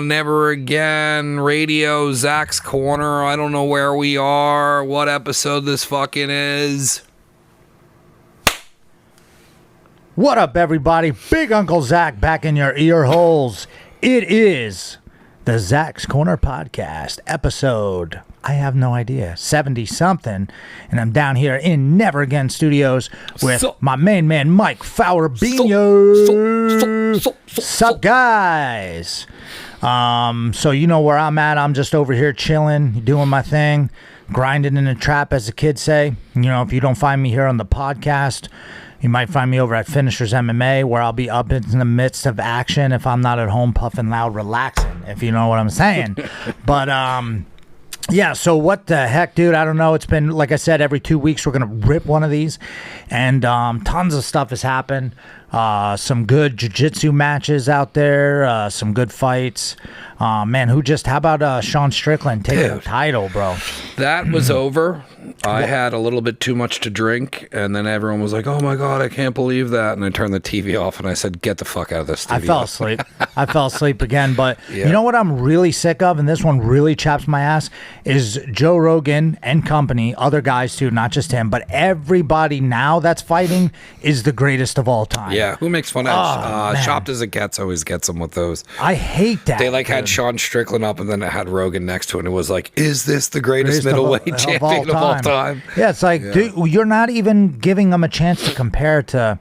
Never Again Radio, Zach's Corner. I don't know where we are, what episode this fucking is. What up, everybody? Big Uncle Zach back in your ear holes. It is the Zach's Corner podcast episode, I have no idea, 70-something. And I'm down here in Never Again Studios with my main man, Mike Fowler-Bino. Sup, guys? So you know where I'm at. I'm just over here chilling, doing my thing, grinding in the trap, as the kids say. You know, if you don't find me here on the podcast, you might find me over at Finishers MMA, where I'll be up in the midst of action if I'm not at home puffing loud, relaxing, if you know what I'm saying. But, yeah, so what the heck, dude? I don't know. It's been, like I said, every 2 weeks we're going to rip one of these. And tons of stuff has happened. Some good jiu-jitsu matches out there. Some good fights. Man, how about Sean Strickland taking the title, bro? That was over. I had a little bit too much to drink, and then everyone was like, oh my God, I can't believe that. And I turned the TV off, and I said, get the fuck out of this studio. I fell asleep again. But You know what I'm really sick of, and this one really chaps my ass, is Joe Rogan and company, other guys too, not just him, but everybody now that's fighting is the greatest of all time. Yeah, who makes fun of Chopped as It Gets always gets them with those. I hate that. They had Sean Strickland up, and then it had Rogan next to it, and it was like, is this the greatest middleweight champion of all time? Yeah, it's like, dude, you're not even giving them a chance to compare to.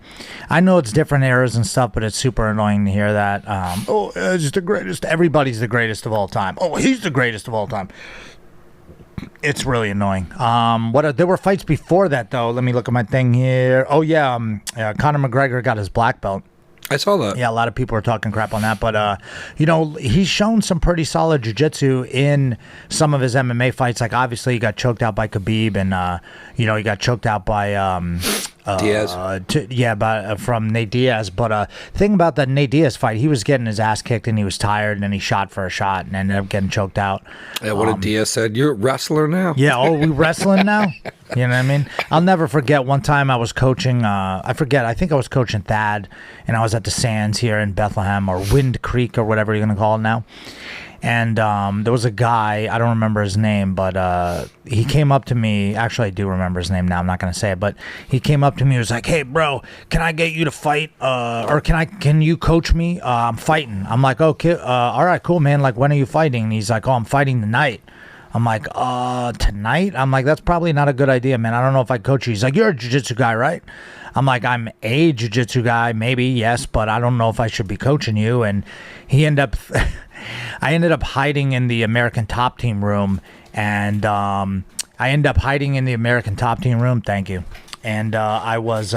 I know it's different eras and stuff, but it's super annoying to hear that. It's the greatest. Everybody's the greatest of all time. Oh, he's the greatest of all time. It's really annoying. There were fights before that, though. Let me look at my thing here. Oh yeah, Conor McGregor got his black belt. I saw that. Yeah, a lot of people are talking crap on that, but you know, he's shown some pretty solid jiu-jitsu in some of his MMA fights. Like, obviously, he got choked out by Khabib, and you know, he got choked out by Diaz. From Nate Diaz. But thing about that Nate Diaz fight, he was getting his ass kicked, and he was tired, and then he shot for a shot, and ended up getting choked out. Yeah, what did Diaz said? You're a wrestler now. Yeah. Oh, we wrestling now. You know what I mean? I'll never forget one time I was coaching. I think I was coaching Thad, and I was at the Sands here in Bethlehem, or Wind Creek, or whatever you're gonna call it now. And there was a guy, I don't remember his name, but he came up to me. Actually, I do remember his name now. I'm not going to say it, but he came up to me. He was like, hey, bro, can I get you to fight? Or can you coach me? I'm fighting. I'm like, okay, all right, cool, man. Like, when are you fighting? And he's like, oh, I'm fighting tonight. I'm like, tonight? I'm like, that's probably not a good idea, man. I don't know if I coach you. He's like, you're a jiu-jitsu guy, right? I'm like, I'm a jiu-jitsu guy, maybe, yes, but I don't know if I should be coaching you. And I ended up hiding in the American Top Team room, and thank you. And I was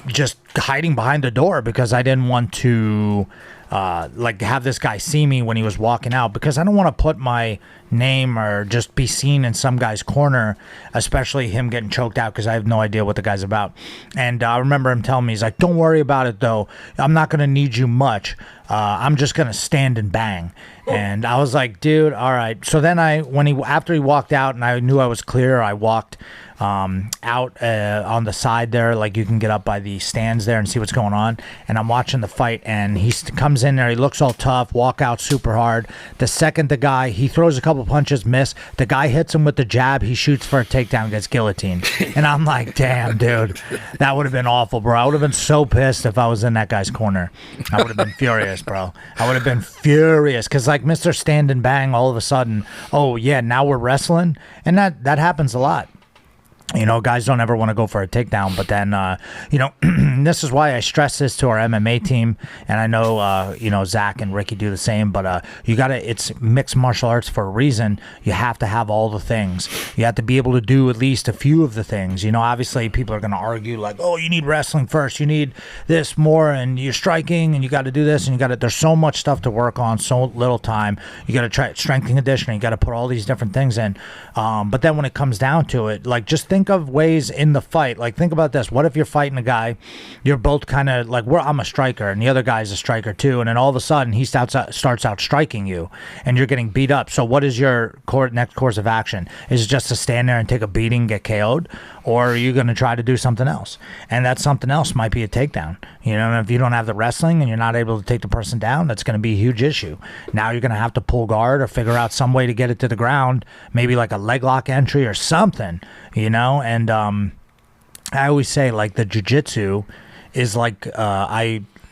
just hiding behind the door because I didn't want to have this guy see me when he was walking out, because I don't want to put my name or just be seen in some guy's corner, especially him getting choked out, because I have no idea what the guy's about. And I remember him telling me, he's like, don't worry about it though, I'm not going to need you much, I'm just going to stand and bang. And I was like, dude, all right. So then after he walked out and I knew I was clear, I walked out on the side there, like you can get up by the stands there and see what's going on. And I'm watching the fight, and he comes in there, he looks all tough, walk out super hard. The second he throws a couple punches, miss. The guy hits him with the jab, he shoots for a takedown, gets guillotined. And I'm like, damn, dude, that would have been awful, bro. I would have been so pissed if I was in that guy's corner. I would have been furious, bro. I would have been furious, because like Mr. Stand and Bang, all of a sudden, oh yeah, now we're wrestling. And that happens a lot. You know, guys don't ever want to go for a takedown, but then, you know, this is why I stress this to our MMA team, and I know, you know, Zach and Ricky do the same, but it's mixed martial arts for a reason. You have to have all the things. You have to be able to do at least a few of the things. You know, obviously people are going to argue like, oh, you need wrestling first, you need this more, and you're striking, and you got to do this, and there's so much stuff to work on, so little time. You got to try strength and conditioning, you got to put all these different things in. But then when it comes down to it, like, just think think of ways in the fight. Like, think about this. What if you're fighting a guy, you're both kind of like, I'm a striker and the other guy's a striker too, and then all of a sudden he starts out striking you and you're getting beat up. So what is your next course of action? Is it just to stand there and take a beating, get KO'd? Or are you going to try to do something else? And that something else might be a takedown. You know, and if you don't have the wrestling and you're not able to take the person down, that's going to be a huge issue. Now you're going to have to pull guard or figure out some way to get it to the ground, maybe like a leg lock entry or something, you know? And I always say, like, the jiu-jitsu is like,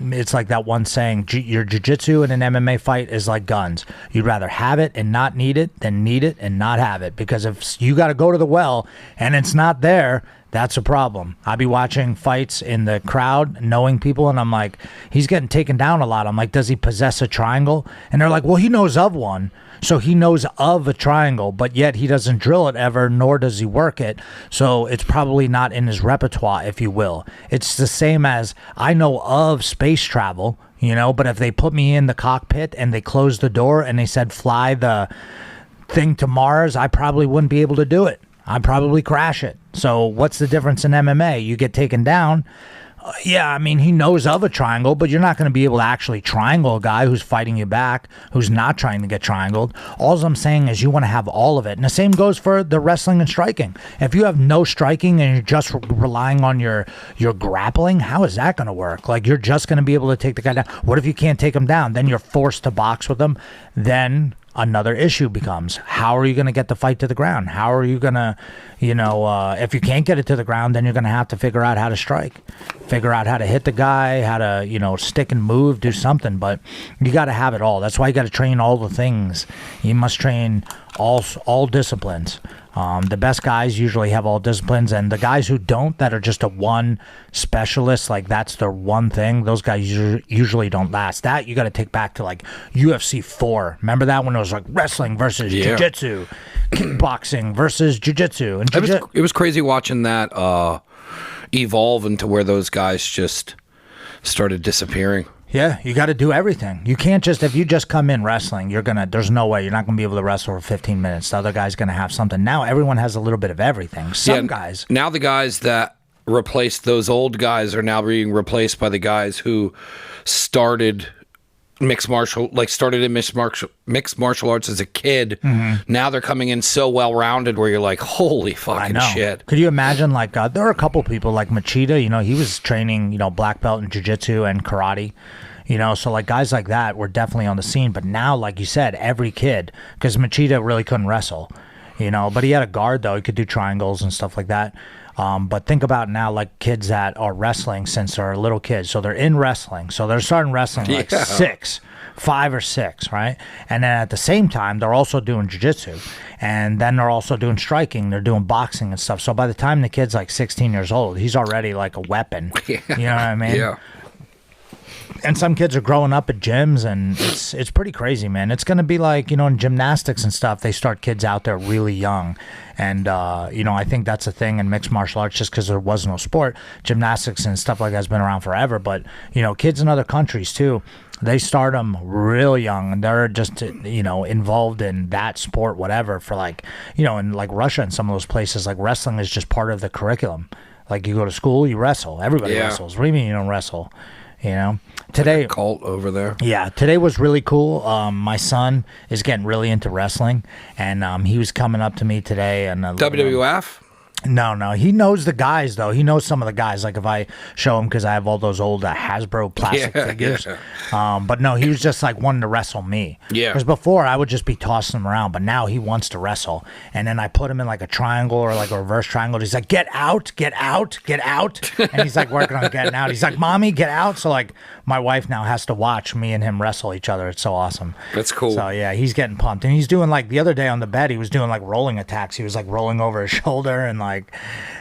it's like that one saying, your jiu-jitsu in an MMA fight is like guns. You'd rather have it and not need it than need it and not have it. Because if you got to go to the well and it's not there, that's a problem. I'll be watching fights in the crowd, knowing people, and I'm like, he's getting taken down a lot. I'm like, does he possess a triangle? And they're like, well, he knows of one. So he knows of a triangle, but yet he doesn't drill it ever, nor does he work it. So it's probably not in his repertoire, if you will. It's the same as I know of space travel, you know, but if they put me in the cockpit and they closed the door and they said fly the thing to Mars, I probably wouldn't be able to do it. I'd probably crash it. So what's the difference in MMA? You get taken down. Yeah, I mean, he knows of a triangle, but you're not going to be able to actually triangle a guy who's fighting you back, who's not trying to get triangled. All I'm saying is you want to have all of it. And the same goes for the wrestling and striking. If you have no striking and you're just relying on your grappling, how is that going to work? Like, you're just going to be able to take the guy down. What if you can't take him down? Then you're forced to box with him. Then another issue becomes, how are you going to get the fight to the ground? How are you going to, if you can't get it to the ground, then you're going to have to figure out how to strike, figure out how to hit the guy, how to, stick and move, do something. But you got to have it all. That's why you got to train all the things. You must train all disciplines. The best guys usually have all disciplines, and the guys who don't, that are just a one specialist, like that's their one thing, those guys usually don't last. That you got to take back to like UFC 4. Remember that when it was like wrestling versus jiu-jitsu, kickboxing versus jiu-jitsu. And it was crazy watching that evolve into where those guys just started disappearing. Yeah, you got to do everything. You can't just, if you just come in wrestling, there's no way you're not going to be able to wrestle for 15 minutes. The other guy's going to have something. Now everyone has a little bit of everything. Some guys. Now the guys that replaced those old guys are now being replaced by the guys who started in mixed martial arts as a kid. Mm-hmm. Now they're coming in so well-rounded where you're like, holy fucking shit. Could you imagine, like, there are a couple people like Machida, he was training, black belt in jiu-jitsu and karate. So like guys like that were definitely on the scene. But now, like you said, every kid, because Machida really couldn't wrestle, but he had a guard though. He could do triangles and stuff like that. But think about now, like kids that are wrestling since they're little kids. So they're in wrestling. So they're starting wrestling like 5 or 6, right? And then at the same time, they're also doing jiu-jitsu. And then they're also doing striking. They're doing boxing and stuff. So by the time the kid's like 16 years old, he's already like a weapon. Yeah. You know what I mean? Yeah. And some kids are growing up at gyms, and it's pretty crazy, man. It's going to be like, in gymnastics and stuff, they start kids out there really young. And, I think that's a thing in mixed martial arts just because there was no sport. Gymnastics and stuff like that has been around forever. But, kids in other countries, too, they start them real young, and they're just, involved in that sport, whatever, for like, in like Russia and some of those places, like wrestling is just part of the curriculum. Like you go to school, you wrestle. Everybody wrestles. What do you mean you don't wrestle? Today, like a cult over there. Yeah, today was really cool. My son is getting really into wrestling, and he was coming up to me today. And WWF? No, he knows the guys though. He knows some of the guys. Like if I show him, because I have all those old Hasbro plastic figures. Yeah. But no, he was just like wanting to wrestle me. Yeah. Because before I would just be tossing him around, but now he wants to wrestle. And then I put him in like a triangle or like a reverse triangle. He's like, get out, get out, get out. And he's like working on getting out. He's like, mommy, get out. So like my wife now has to watch me and him wrestle each other. It's so awesome. That's cool. So yeah, he's getting pumped, and he's doing like the other day on the bed, he was doing like rolling attacks. He was like rolling over his shoulder, and like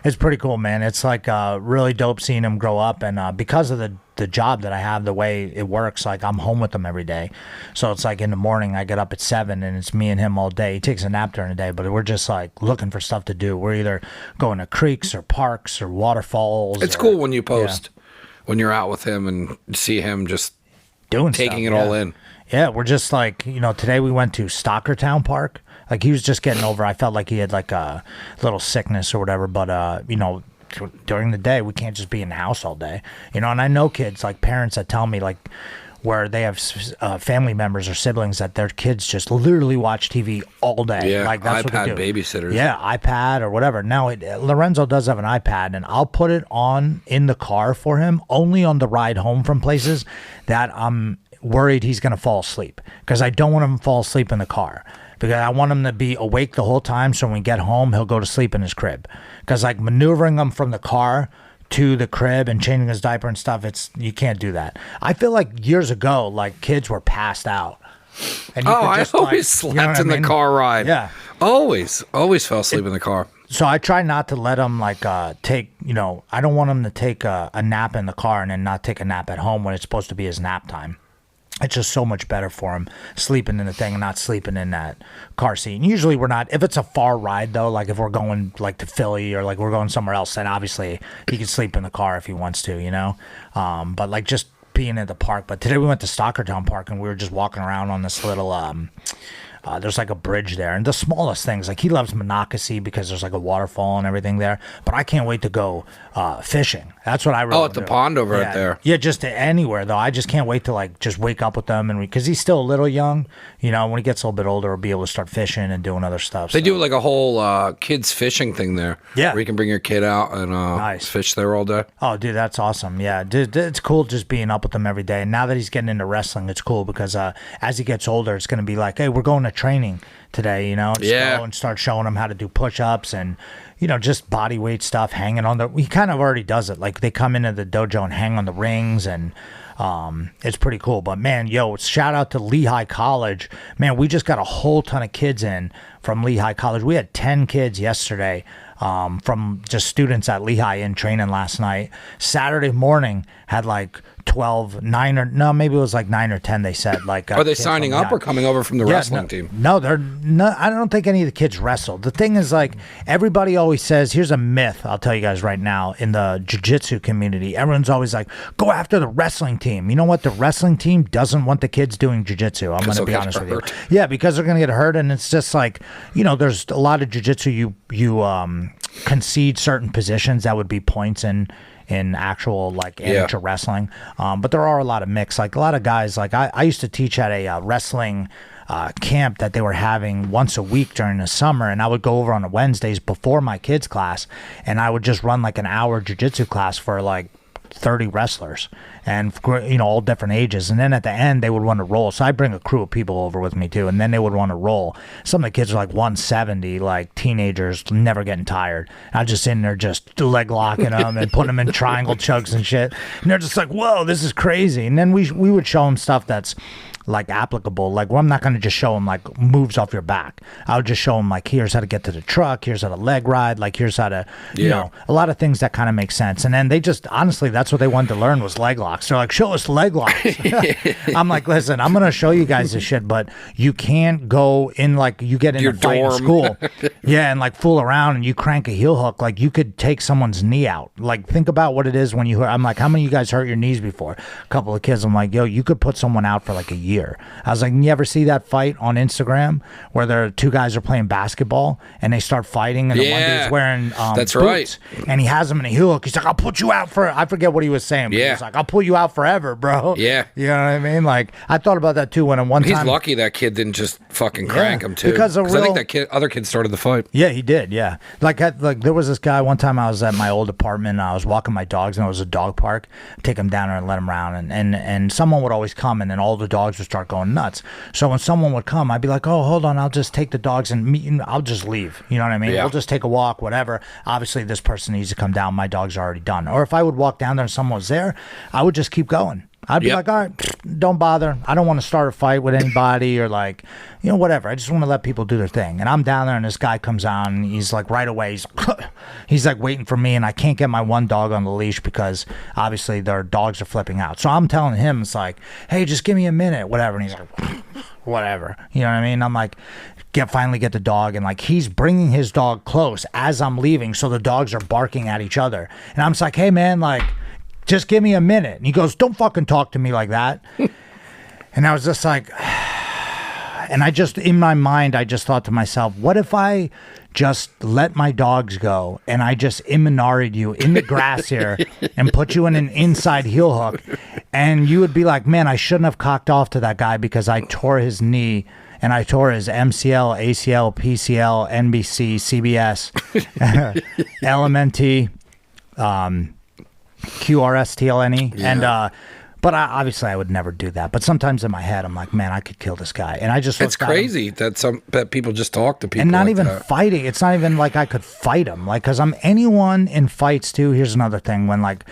it's pretty cool, man. It's like really dope seeing him grow up, and because of the job that I have, the way it works, like I'm home with him every day. So it's like in the morning I get up at 7 and it's me and him all day. He takes a nap during the day, but we're just like looking for stuff to do. We're either going to creeks or parks or waterfalls. It's cool when you post when you're out with him and see him just doing taking stuff, it all in. Yeah, we're just like, today we went to Stockertown Park. Like he was just getting over. I felt like he had like a little sickness or whatever. But during the day we can't just be in the house all day. And I know kids, like parents that tell me like where they have family members or siblings that their kids just literally watch TV all day. Yeah, like that's iPad what they do. babysitters. Yeah, iPad or whatever. Now Lorenzo does have an iPad, and I'll put it on in the car for him only on the ride home from places that I'm worried he's going to fall asleep, because I don't want him to fall asleep in the car, because I want him to be awake the whole time, so when we get home he'll go to sleep in his crib. Because like maneuvering him from the car to the crib and changing his diaper and stuff, you can't do that. I feel like years ago, like kids were passed out. And I always slept in the car ride. Yeah. Always fell asleep in the car. So I try not to let him like take, I don't want him to take a nap in the car and then not take a nap at home when it's supposed to be his nap time. It's just so much better for him sleeping in the thing and not sleeping in that car seat. And usually we're not, if it's a far ride though, like if we're going like to Philly or like we're going somewhere else, then obviously he can sleep in the car if he wants to, but like just being at the park. But today we went to Stockertown Park and we were just walking around on this little, there's like a bridge there, and the smallest things, like he loves Monocacy because there's like a waterfall and everything there, but I can't wait to go fishing. That's what I really at the pond over right there. Yeah, just to anywhere though. I just can't wait to like just wake up with them, and because he's still a little young, when he gets a little bit older, we'll be able to start fishing and doing other stuff. They do like a whole kids fishing thing there. Yeah, where you can bring your kid out and nice. Fish there all day. Oh, dude, that's awesome. Yeah, dude, it's cool just being up with him every day. And now that he's getting into wrestling, it's cool because as he gets older, it's going to be like, hey, we're going to training today, just go and start showing him how to do push-ups and just body weight stuff, hanging on he kind of already does it. Like they come into the dojo and hang on the rings, and it's pretty cool. But man, shout out to Lehigh College. Man, we just got a whole ton of kids in from Lehigh College. We had 10 kids yesterday from just students at Lehigh in training last night. Saturday morning had like 9 or 10, they said. Like, are they signing up or coming over from the wrestling team? No, they're not. I don't think any of the kids wrestled. The thing is, like, everybody always says, here's a myth I'll tell you guys right now in the jiu-jitsu community. Everyone's always like, go after the wrestling team. You know what? The wrestling team doesn't want the kids doing jiu-jitsu. I'm going to be honest with you. Yeah, because they're going to get hurt, and it's just like, there's a lot of jiu-jitsu you concede certain positions that would be points in actual like amateur wrestling, but there are a lot of mix, like a lot of guys, like I used to teach at a wrestling camp that they were having once a week during the summer, and I would go over on the Wednesdays before my kids class, and I would just run like an hour jiu-jitsu class for like 30 wrestlers, and all different ages, and then at the end they would want to roll. So I bring a crew of people over with me too, and then they would want to roll. Some of the kids are like 170, like teenagers, never getting tired. I just in there just leg locking them and putting them in triangle chugs and shit, and they're just like, whoa, this is crazy. And then we would show them stuff that's like applicable. Like, well, I'm not going to just show them like moves off your back. I would just show them like, here's how to get to the truck, here's how to leg ride, like here's how to, a lot of things that kind of make sense. And then they just, honestly, that's what they wanted to learn was leg locks. They're like, show us leg locks. I'm like, listen, I'm going to show you guys this shit, but you can't go in like, you get in a fight in school. Yeah, and like fool around and you crank a heel hook, like you could take someone's knee out. Like, think about what it is when I'm like, how many of you guys hurt your knees before? A couple of kids. I'm like, you could put someone out for like a year. I was like, you ever see that fight on Instagram where there are two guys are playing basketball and they start fighting, and the one dude's wearing that's boots, right, and he has him in a heel hook. He's like, I'll put you out for, I forget what he was saying, but he was like, I'll pull you out forever, bro. Yeah. You know what I mean? Like, I thought about that too when at one time. He's lucky that kid didn't just fucking crank him too. Because I think that other kid started the fight. Yeah, he did. Yeah. Like there was this guy one time I was at my old apartment and I was walking my dogs, and it was a dog park. Take them down there and let them around, and someone would always come, and then all the dogs would start going nuts. So when someone would come, I'd be like, oh, hold on, I'll just take the dogs and I'll just leave. You know what I mean? Yeah. We'll just take a walk, whatever. Obviously, this person needs to come down. My dogs are already done. Or if I would walk down there and someone was there, I would just keep going. I'd be like, all right, don't bother. I don't want to start a fight with anybody or like, whatever. I just want to let people do their thing. And I'm down there and this guy comes out and he's like right away, he's like waiting for me, and I can't get my one dog on the leash because obviously their dogs are flipping out. So I'm telling him, it's like, hey, just give me a minute, whatever. And he's like, whatever. You know what I mean? I'm like, finally get the dog, and like he's bringing his dog close as I'm leaving, so the dogs are barking at each other. And I'm just like, hey man, like, just give me a minute. And he goes, don't fucking talk to me like that. And I was just like, and I just, in my mind, I just thought to myself, what if I just let my dogs go and I just Imanari'd you in the grass here and put you in an inside heel hook, and you would be like, man, I shouldn't have cocked off to that guy because I tore his knee and I tore his MCL, ACL, PCL, NBC, CBS, LMNT, QRSTLNE, and but obviously I would never do that. But sometimes in my head, I'm like, man, I could kill this guy. And I just It's crazy that people just talk to people and not like even that. fighting. It's not even like I could fight him. Like, because I'm anyone in fights too. Here's another thing. When like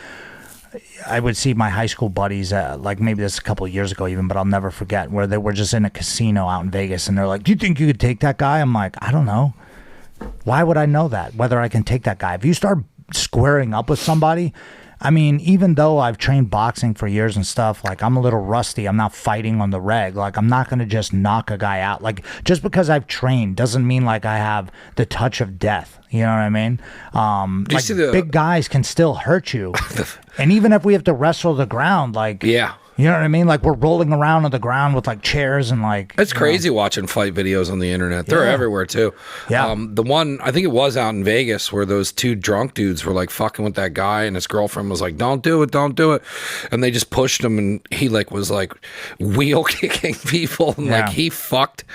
I would see my high school buddies, like maybe this a couple of years ago even, but I'll never forget, where they were just in a casino out in Vegas and they're like, do you think you could take that guy? I'm like, I don't know. Why would I know that? Whether I can take that guy. If you start squaring up with somebody, I mean, even though I've trained boxing for years and stuff, like I'm a little rusty. I'm not fighting on the reg. Like I'm not going to just knock a guy out. Like just because I've trained doesn't mean like I have the touch of death. You know what I mean? Like big guys can still hurt you. And even if we have to wrestle the ground, like, Yeah. you know what I mean? Like we're rolling around on the ground with like chairs and like. It's crazy watching fight videos on the internet. They're everywhere too. Yeah. The one, I think it was out in Vegas, where those two drunk dudes were like fucking with that guy, and his girlfriend was like, don't do it, don't do it. And they just pushed him, and he like was like wheel kicking people, and like he fucked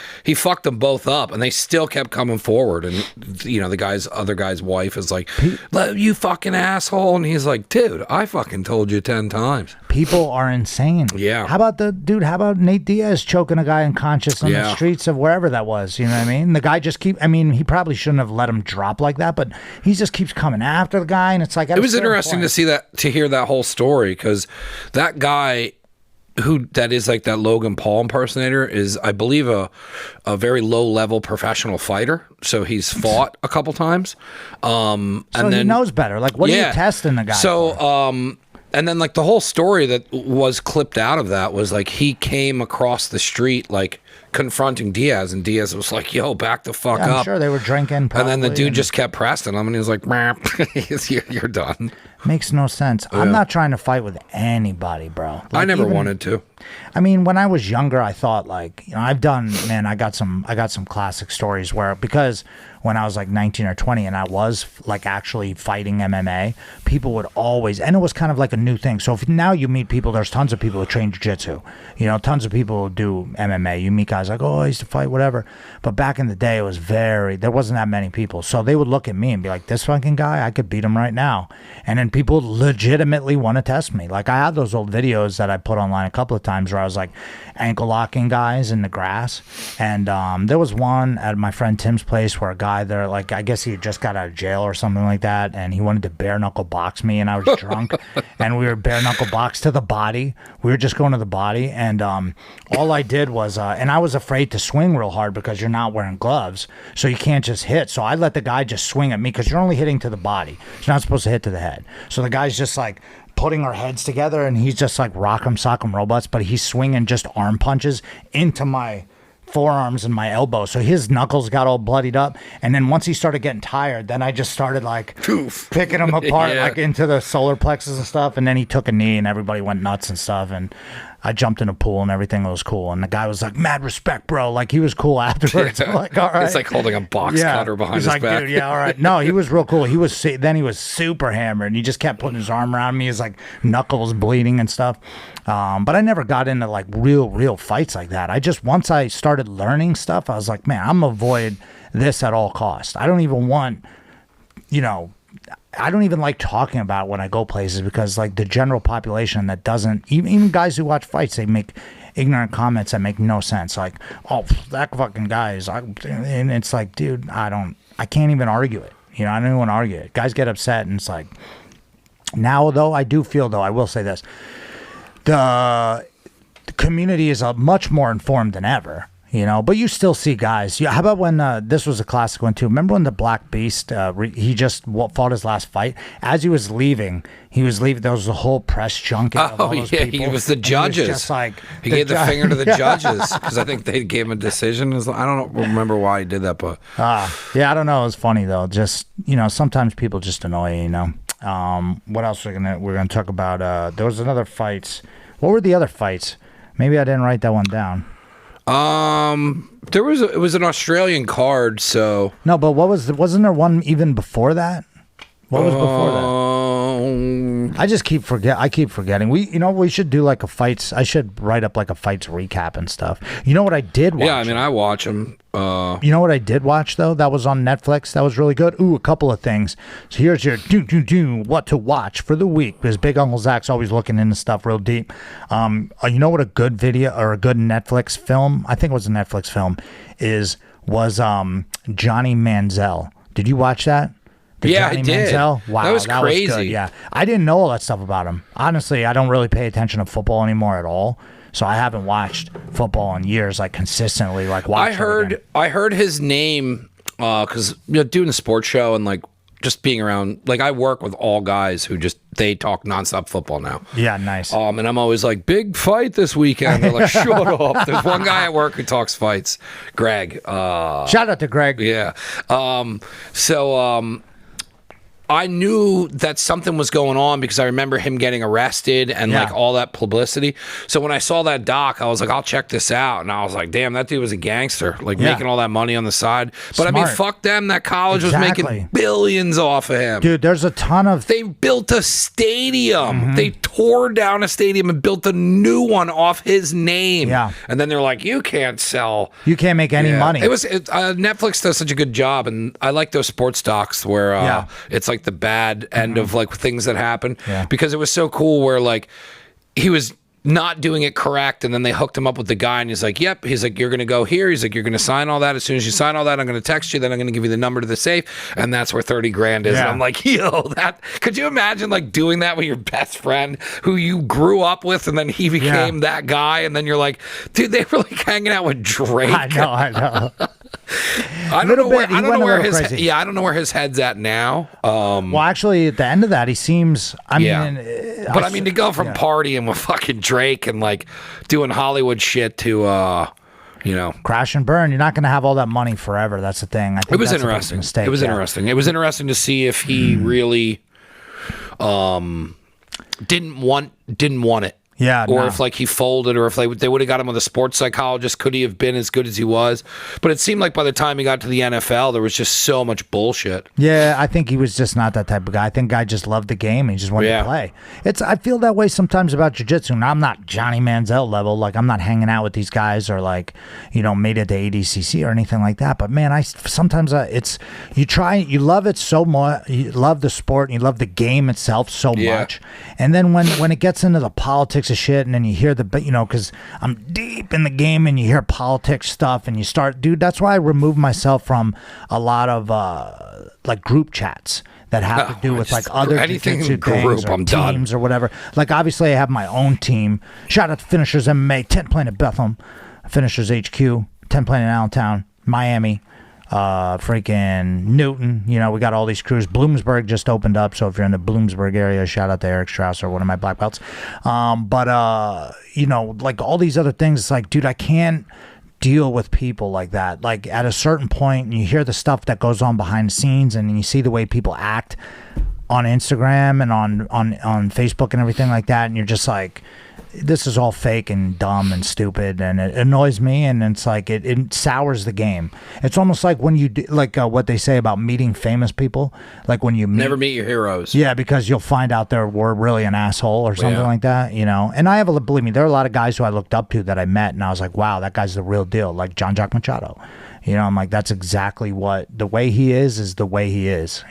them both up, and they still kept coming forward. And you know, the other guy's wife is like, you fucking asshole. And he's like, dude, I fucking told you 10 times. People are insane. Yeah. How about Nate Diaz choking a guy unconscious on the streets of wherever that was? You know what I mean? The guy just he probably shouldn't have let him drop like that, but he just keeps coming after the guy, and it's like, it was interesting to hear that whole story, because that guy that is like that Logan Paul impersonator is, I believe, a very low level professional fighter. So he's fought a couple times. So he knows better. Like, what are you testing the guy for? And then like the whole story that was clipped out of that was like he came across the street like confronting Diaz, and Diaz was like, yo, back the fuck up. I'm sure they were drinking probably, and then the dude just kept pressing him, and he was like, you're done. Makes no sense. I'm not trying to fight with anybody, bro. Like, I never wanted to. I mean, when I was younger, I thought like, you know, I got some classic stories where, because when I was like 19 or 20 and I was like actually fighting MMA, people would always, and it was kind of like a new thing. So if now you meet people, there's tons of people who train jiu-jitsu, you know, tons of people who do MMA. You meet guys like, oh, I used to fight, whatever. But back in the day, there wasn't that many people. So they would look at me and be like, this fucking guy, I could beat him right now. And then people legitimately want to test me. Like I have those old videos that I put online a couple of times where I was like ankle locking guys in the grass. And there was one at my friend Tim's place where a guy there, like, I guess he had just got out of jail or something like that, and he wanted to bare knuckle box me, and I was drunk, and we were bare knuckle box to the body. We were just going to the body, and all I did was, and I was afraid to swing real hard because you're not wearing gloves, so you can't just hit. So I let the guy just swing at me, because you're only hitting to the body. You're not supposed to hit to the head. So the guy's just like putting our heads together, and he's just like rock'em sock'em robots, but he's swinging just arm punches into my forearms and my elbow, so his knuckles got all bloodied up. And then once he started getting tired, then I just started like picking him apart like into the solar plexus and stuff. And then he took a knee, and everybody went nuts and stuff, and I jumped in a pool, and everything was cool. And the guy was like, mad respect, bro. Like, he was cool afterwards. I'm like, all right. It's like holding a box cutter behind his back. Dude, yeah, all right. No, he was real cool. He was super hammered, and he just kept putting his arm around me. His like knuckles bleeding and stuff. But I never got into like real fights like that. Once I started learning stuff, I was like, man, I'm gonna avoid this at all costs. I don't even want, you know, I don't even like talking about it when I go places, because like the general population that doesn't, even guys who watch fights, they make ignorant comments that make no sense. Like, oh, that fucking guy is, and it's like, dude, I can't even argue it. You know, I don't even want to argue it. Guys get upset, and it's like, now though, I will say this, the community is much more informed than ever. You know, but you still see guys. How about when this was a classic one too? Remember when the Black Beast, he just fought his last fight? As he was leaving, there was a whole press junket. Of all those people, he was the judges. He was just like he gave the finger to the judges, because I think they gave him a decision. I don't remember why he did that, but yeah, I don't know. It was funny though. Just, you know, sometimes people just annoy you. You know. What else we're gonna talk about? There was another fights. What were the other fights Maybe I didn't write that one down. It was an Australian card, so No, but wasn't there one even before that? What was before that? I keep forgetting. We should do like a fights. I should write up like a fights recap and stuff. You know what I did watch? yeah, I mean, I watch them. You know what I did watch though? That was on Netflix. That was really good. Ooh, a couple of things. So here's your what to watch for the week, because Big Uncle Zach's always looking into stuff real deep. You know what a good video or a good Netflix film? I think it was a Netflix film. Was Johnny Manziel. Did you watch that? Yeah, Johnny I did. Manziel? Wow, that was crazy. good. Yeah, I didn't know all that stuff about him. Honestly, I don't really pay attention to football anymore at all. So I haven't watched football in years, like consistently. Like I heard his name because doing a sports show and like just being around. Like I work with all guys who they talk nonstop football now. Yeah, nice. And I'm always like, big fight this weekend. They're like, shut up. There's one guy at work who talks fights, Greg. Shout out to Greg. Yeah. I knew that something was going on because I remember him getting arrested and like all that publicity. So when I saw that doc, I was like, I'll check this out. And I was like, damn, that dude was a gangster, like making all that money on the side. But I mean, fuck them. That college was making billions off of him. Dude, there's a ton of... They built a stadium. They tore down a stadium and built a new one off his name. Yeah. And then they're like, you can't sell. You can't make any money. Netflix does such a good job. And I like those sports docs where it's like the bad end of like things that happen because it was so cool where like he was not doing it correct and then they hooked him up with the guy and he's like, yep, he's like, you're gonna go here, he's like, you're gonna sign all that. As soon as you sign all that, I'm gonna text you, then I'm gonna give you the number to the safe, and that's where 30 grand is. And I'm like, yo, that could you imagine like doing that with your best friend who you grew up with and then he became that guy, and then you're like, dude, they were like hanging out with Drake. I know. I don't know where his head's at now. Well, actually, at the end of that, he seems. I mean, to go from partying with fucking Drake and like doing Hollywood shit to, crash and burn. You're not going to have all that money forever. That's the thing. I think it was interesting. It was interesting. It was interesting to see if he really, didn't want it. Yeah, or if like he folded, or if they would have got him with a sports psychologist, could he have been as good as he was? But it seemed like by the time he got to the NFL, there was just so much bullshit. Yeah, I think he was just not that type of guy. I think guy just loved the game and he just wanted to play. I feel that way sometimes about jiu-jitsu. Now, I'm not Johnny Manziel level. Like, I'm not hanging out with these guys or like, made it to ADCC or anything like that. But man, you love it so much. You love the sport and you love the game itself so much. And then when it gets into the politics of shit, and then you hear because I'm deep in the game and you hear politics stuff and you start, dude, that's why I remove myself from a lot of like group chats that have to do with like other anything jiu-jitsu group, things or I'm teams done. Or whatever. Like obviously I have my own team. Shout out to Finishers MMA, 10 Planet Bethlehem, Finishers HQ, 10 Planet Allentown, Miami, freaking Newton. We got all these crews. Bloomsburg just opened up, so if you're in the Bloomsburg area, shout out to Eric Strausser, one of my black belts. But like all these other things, it's like, dude, I can't deal with people like that. Like at a certain point, you hear the stuff that goes on behind the scenes, and you see the way people act on Instagram and on Facebook and everything like that, and you're just like, this is all fake and dumb and stupid, and it annoys me, and it's like it sours the game. It's almost like when you do, like what they say about meeting famous people, like when you never meet your heroes. Yeah, because you'll find out they were really an asshole or something like that, And believe me, there are a lot of guys who I looked up to that I met, and I was like, wow, that guy's the real deal, like John Jack Machado. I'm like, that's exactly what the way he is the way he is.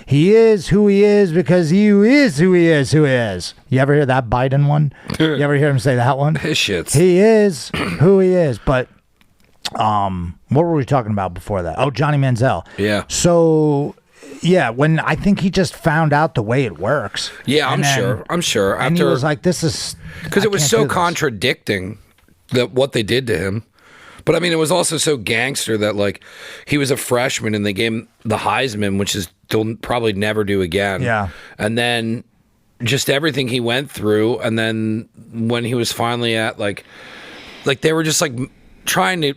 He is who he is because he is who he is who he is. You ever hear that Biden one? You ever hear him say that one? His shits. He is who he is. But what were we talking about before that? Oh, Johnny Manziel. Yeah. So yeah, when I think he just found out the way it works. Yeah, I'm sure. And he was like, this is because it was so contradicting that what they did to him. But I mean, it was also so gangster that like he was a freshman and they gave him the Heisman, which is they'll probably never do again. Yeah. And then just everything he went through, and then when he was finally at like they were just like trying to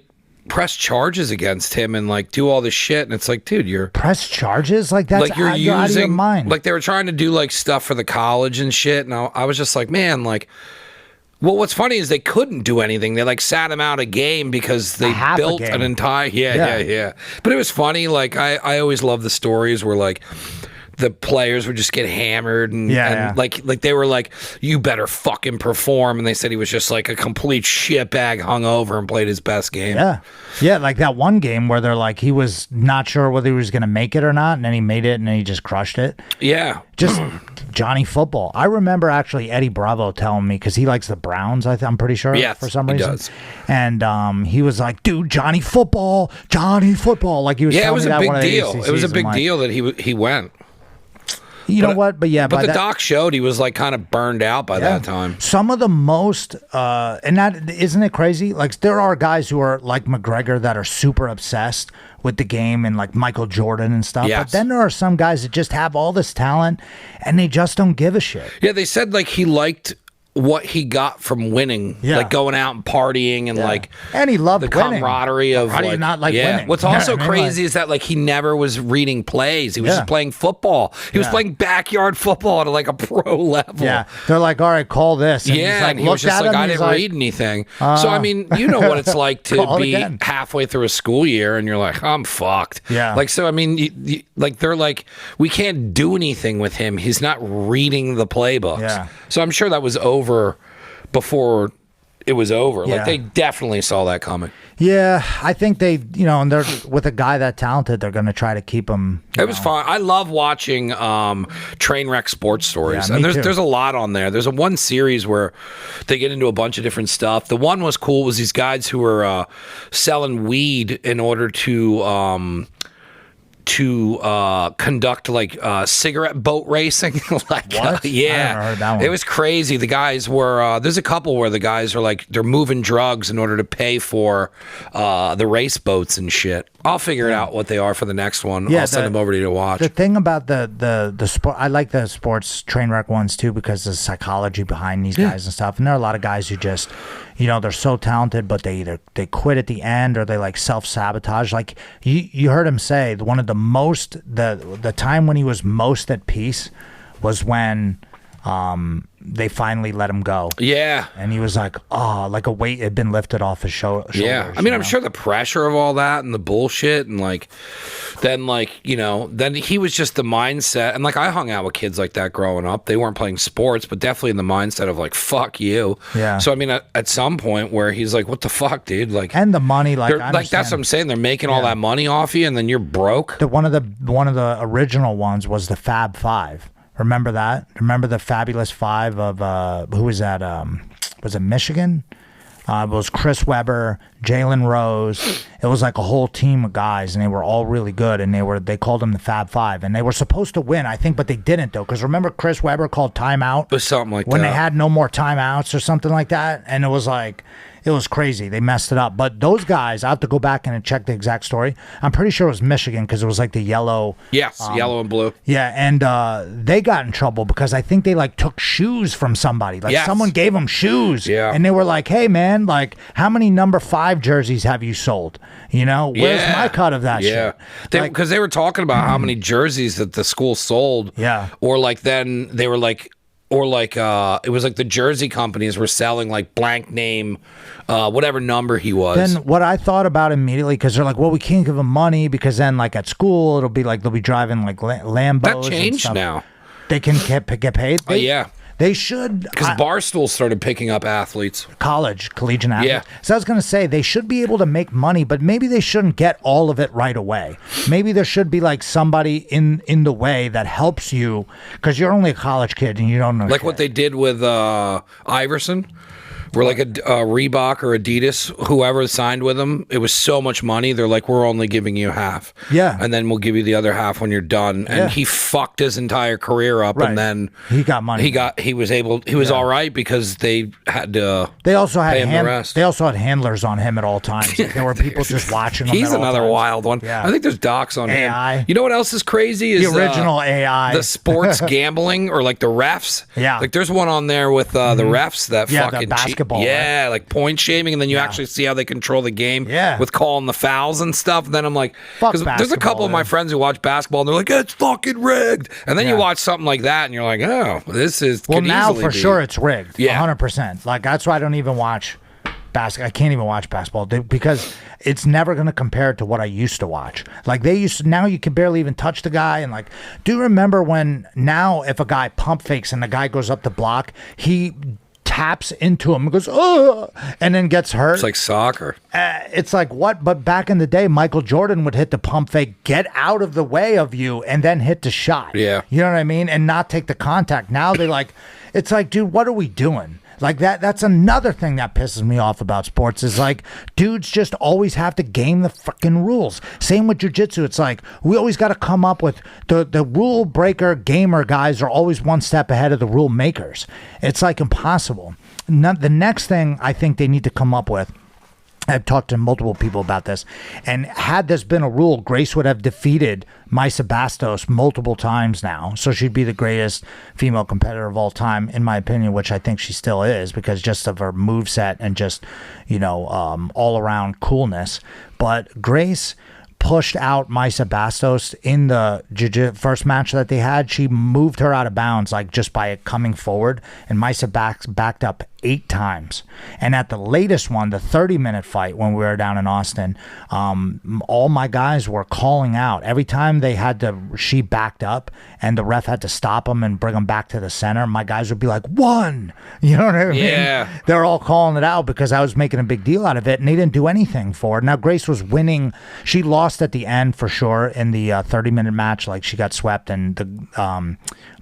press charges against him and like do all this shit, and it's like, dude, you're press charges like that, like you're out of your mind. Like they were trying to do like stuff for the college and shit, and I was just like, man, like Well, what's funny is they couldn't do anything. They like sat him out a game because they half a built game. an entire yeah. But it was funny. Like I always love the stories where like the players would just get hammered and like they were like, you better fucking perform, and they said he was just like a complete shitbag, hungover, and played his best game. Yeah, like that one game where they're like he was not sure whether he was going to make it or not, and then he made it, and then he just crushed it. Yeah, just Johnny Football. I remember actually Eddie Bravo telling me, because he likes the Browns, I'm pretty sure, for some reason. He does. And he was like, dude, Johnny Football. Like he was it telling was me a that big one of the deal. ACCs. It was a big I'm like, deal that he went. You know what? But yeah, But by the that, doc showed he was like kind of burned out by that time. Some of the most, and that isn't it crazy? Like there are guys who are like McGregor that are super obsessed with the game and like Michael Jordan and stuff. Yes. But then there are some guys that just have all this talent and they just don't give a shit. Yeah, they said like he liked what he got from winning, like going out and partying and like, and he loved the winning. camaraderie of How do you not like winning? What's You know also what I mean? crazy is that like he never was reading plays. He was just playing football. He was playing backyard football at like a pro level. Yeah, they're like, all right, call this. And he's like, and he was just like, I didn't read anything. So I mean, you know what it's like to be halfway through a school year and you're like, I'm fucked. Yeah. Like so, I mean, like they're like, we can't do anything with him. He's not reading the playbooks. Yeah. So I'm sure that was over before it was over. Yeah. Like they definitely saw that coming. Yeah, I think they, and they're with a guy that talented, they're going to try to keep him. It was fun. I love watching train wreck sports stories. Yeah, and me too. there's a lot on there. There's one series where they get into a bunch of different stuff. The one was cool was these guys who were selling weed in order to conduct like cigarette boat racing. Like What? yeah, I haven't heard that one. It was crazy. The guys were there's a couple where the guys are like they're moving drugs in order to pay for the race boats and shit. I'll figure it out what they are for the next one. Yeah, I'll send them over to you to watch. The thing about the sport, I like the sports train wreck ones too, because there's psychology behind these guys and stuff. And there are a lot of guys who just, they're so talented, but they quit at the end or they like self-sabotage. Like you heard him say one of the time when he was most at peace was when they finally let him go. Yeah. And he was like, like a weight had been lifted off his shoulders. Yeah. I mean, I'm sure the pressure of all that and the bullshit and then he was just the mindset. And like I hung out with kids like that growing up. They weren't playing sports, but definitely in the mindset of like, fuck you. Yeah. So, I mean, at some point where he's like, what the fuck, dude? Like, and the money, like, I that's what I'm saying. They're making all that money off you and then you're broke. One of the original ones was the Fab Five. Remember that? Remember the Fabulous Five of who was that? Was it Michigan? It was Chris Webber, Jalen Rose. It was like a whole team of guys, and they were all really good. And they called them the Fab Five, and they were supposed to win, I think, but they didn't though. Because remember, Chris Webber called timeout. It was something like when that. they had no more timeouts or something like that, and it was like. It was crazy. They messed it up. But those guys, I have to go back and check the exact story. I'm pretty sure it was Michigan because it was like the yellow. Yes, yellow and blue. Yeah, and they got in trouble because I think they like took shoes from somebody. Like someone gave them shoes. Yeah. And they were like, hey, man, like how many number 5 jerseys have you sold? Where's my cut of that shit? Because they were talking about how many jerseys that the school sold. Yeah. Or like then they were like, it was like the jersey companies were selling like blank name, whatever number he was. Then what I thought about immediately, because they're like, well, we can't give him money because then like at school it'll be like they'll be driving like Lambos. That changed now. They can get paid. Yeah. They should. Because Barstool started picking up athletes. Collegiate athletes. Yeah. So I was going to say, they should be able to make money, but maybe they shouldn't get all of it right away. Maybe there should be like somebody in the way that helps you, because you're only a college kid and you don't know Like shit. what they did with Iverson. Where like a Reebok or Adidas, whoever signed with them, it was so much money. They're like, we're only giving you half. Yeah. And then we'll give you the other half when you're done. And he fucked his entire career up. Right. And then he got money. He was all right because they had to They also had pay him the rest. They also had handlers on him at all times. Like, there were people just watching him. He's at all another times. wild one. Yeah. I think there's docs on AI. him. You know what else is crazy? Is The original AI. The sports gambling or like the refs. Yeah. Like there's one on there with the refs that Yeah, the fucking cheat. basketball. Right? Yeah, like point shaming, and then you actually see how they control the game with calling the fouls and stuff. And then I'm like, because there's a couple of my friends who watch basketball, and they're like, it's fucking rigged. And then you watch something like that, and you're like, oh, this is well now for sure it's rigged. Yeah, 100%. Like that's why I don't even watch basketball. I can't even watch basketball because it's never going to compare to what I used to watch. Like they used to, now you can barely even touch the guy. And like, do you remember when now if a guy pump fakes and the guy goes up to block, he taps into him and goes, oh, and then gets hurt. It's like soccer. It's like what? But back in the day, Michael Jordan would hit the pump fake, get out of the way of you, and then hit the shot. Yeah. You know what I mean? And not take the contact. Now they like, it's like, dude, what are we doing? Like that's another thing that pisses me off about sports is like dudes just always have to game the fucking rules. Same with jiu-jitsu. It's like we always got to come up with the rule breaker gamer guys are always one step ahead of the rule makers. It's like impossible. The next thing I think they need to come up with, I've talked to multiple people about this, and had this been a rule, Grace would have defeated Maisa Bastos multiple times now. So she'd be the greatest female competitor of all time, in my opinion, which I think she still is because just of her moveset and just, all around coolness. But Grace pushed out Maisa Bastos in the first match that they had. She moved her out of bounds, like just by it coming forward, and Maisa backed up 8 times. And at the latest one, the 30-minute fight when we were down in Austin, all my guys were calling out every time she backed up and the ref had to stop them and bring them back to the center. My guys would be like, 1, you know what I mean? Yeah. They're all calling it out because I was making a big deal out of it, and they didn't do anything for it. Now Grace was winning. She lost at the end for sure in the 30-minute match. Like she got swept, and the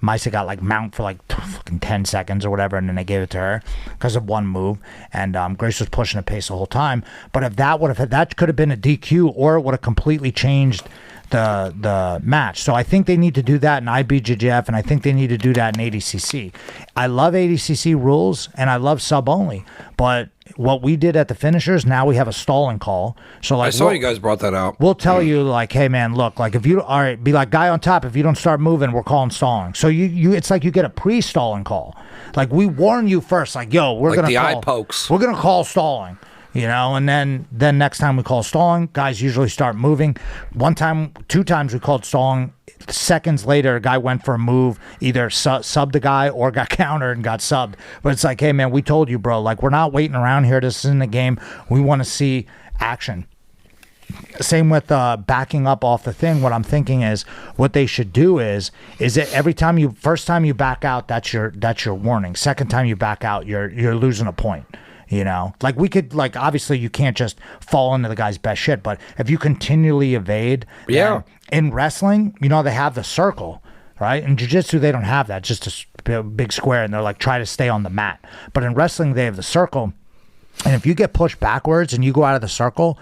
Maisa got like mount for like fucking 10 seconds or whatever, and then they gave it to her because of one move, and Grace was pushing the pace the whole time. But if that could have been a DQ, or it would have completely changed the match. So I think they need to do that in IBJJF, and I think they need to do that in ADCC. I love ADCC rules, and I love sub only, but what we did at the finishers, now we have a stalling call. So like I saw you guys brought that out. We'll tell you like, hey man, look, like if you all right, be like guy on top, if you don't start moving, we're calling stalling. So you it's like you get a pre-stalling call. Like we warn you first, like, yo, we're gonna call, eye pokes. We're gonna call stalling. And then next time we call stalling, guys usually start moving. 2 times we called stalling. Seconds later, a guy went for a move, either subbed the guy or got countered and got subbed. But it's like, hey man, we told you, bro, like we're not waiting around here. This isn't a game. We want to see action. Same with backing up off the thing. What I'm thinking is what they should do is it first time you back out, that's your warning. Second time you back out, you're losing a point. Like we could, like, obviously you can't just fall into the guy's best shit, but if you continually evade, in wrestling, they have the circle, right? In jiu-jitsu, they don't have that. It's just a big square, and they're like, try to stay on the mat. But in wrestling, they have the circle, and if you get pushed backwards and you go out of the circle,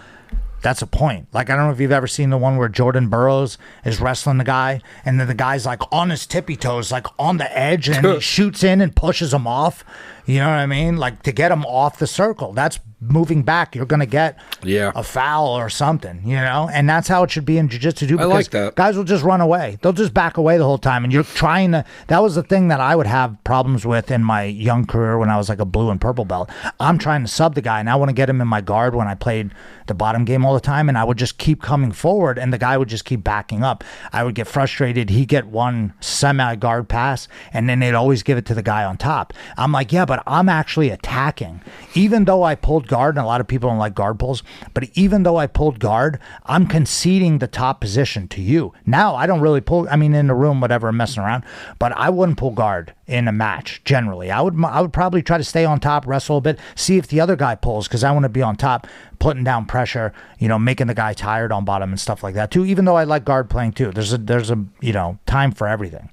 that's a point. Like, I don't know if you've ever seen the one where Jordan Burroughs is wrestling the guy, and then the guy's like on his tippy toes, like on the edge, and he shoots in and pushes him off. You know what I mean? Like, to get him off the circle. That's moving back. You're going to get a foul or something, And that's how it should be in jiu-jitsu too. I like that. Guys will just run away. They'll just back away the whole time. And you're trying to... That was the thing that I would have problems with in my young career when I was like a blue and purple belt. I'm trying to sub the guy, and I want to get him in my guard when I played the bottom game all the time, and I would just keep coming forward, and the guy would just keep backing up. I would get frustrated. He'd get one semi-guard pass, and then they'd always give it to the guy on top. I'm like, yeah, but I'm actually attacking. Even though I pulled guard, and a lot of people don't like guard pulls, but even though I pulled guard, I'm conceding the top position to you. Now, I don't really pull, in the room, whatever, I'm messing around, but I wouldn't pull guard in a match, generally. I would probably try to stay on top, wrestle a bit, see if the other guy pulls, because I want to be on top, putting down pressure, making the guy tired on bottom and stuff like that too, even though I like guard playing too. There's a time for everything.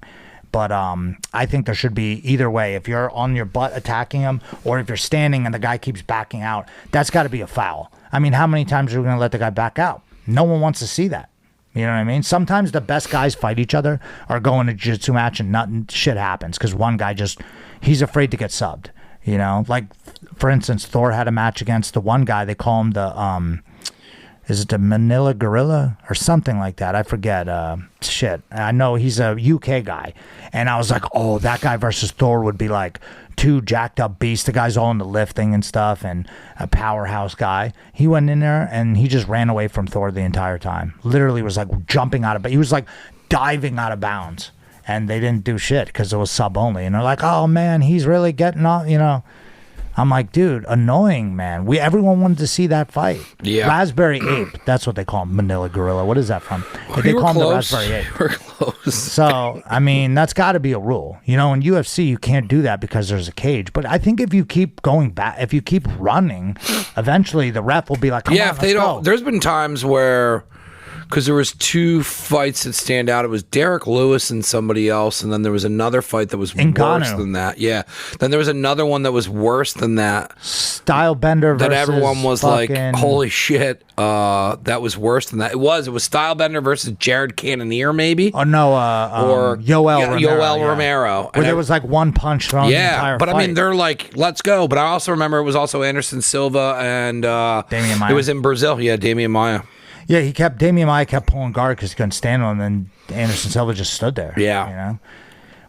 But I think there should be either way. If you're on your butt attacking him, or if you're standing and the guy keeps backing out, that's got to be a foul. How many times are we going to let the guy back out? No one wants to see that. You know what I mean? Sometimes the best guys fight each other or go in a jiu-jitsu match and nothing, shit happens because one guy he's afraid to get subbed. Like, for instance, Thor had a match against the one guy. They call him the... is it the Manila Gorilla or something like that? I forget. Shit. I know he's a UK guy. And I was like, oh, that guy versus Thor would be like two jacked up beasts. The guy's all into lifting and stuff, and a powerhouse guy. He went in there and he just ran away from Thor the entire time. Literally was like jumping out of, he was like diving out of bounds, and they didn't do shit because it was sub only. And they're like, oh man, he's really getting off, you know. I'm like, dude, annoying, man. Everyone wanted to see that fight. Yeah. Raspberry Ape. That's what they call him. Manila Gorilla. What is that from? They call him the Raspberry Ape. We're close. So, I mean, that's got to be a rule. You know, in UFC, you can't do that because there's a cage. But I think if you keep going back, if you keep running, eventually the ref will be like, come on, if they let's don't, go. there's been times where, because there was two fights that stand out. It was Derek Lewis and somebody else, and then there was another fight that was worse Ngannou. than that. Yeah. Then there was another one that was worse than that. Stylebender versus That everyone was like, fucking- holy shit, that was worse than that. It was Stylebender versus Jared Cannonier, maybe? Oh, no, Or Yoel Romero. Yoel yeah. Romero. Where And there was like one punch thrown the entire but fight. I mean, they're like, let's go. But I also remember it was also Anderson Silva and Damian Maia. It was in Brazil. Yeah, Damian Maia. Yeah, Damian Maia kept pulling guard because he couldn't stand on him, and Anderson Silva just stood there. Yeah. You know?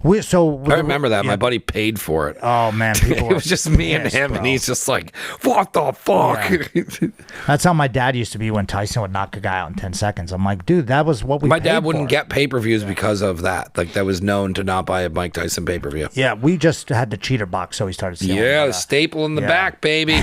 I remember that. Yeah. My buddy paid for it. Oh, man. People It were was just me and pissed, him, bro. and he's just like, what the fuck? That's how my dad used to be when Tyson would knock a guy out in 10 seconds. I'm like, dude, that was what we My paid dad wouldn't for. get pay-per-views because of that. Like, that was known to not buy a Mike Tyson pay-per-view. Yeah, we just had the cheater box, so he started stealing. Yeah, But, the staple in the yeah. back, baby.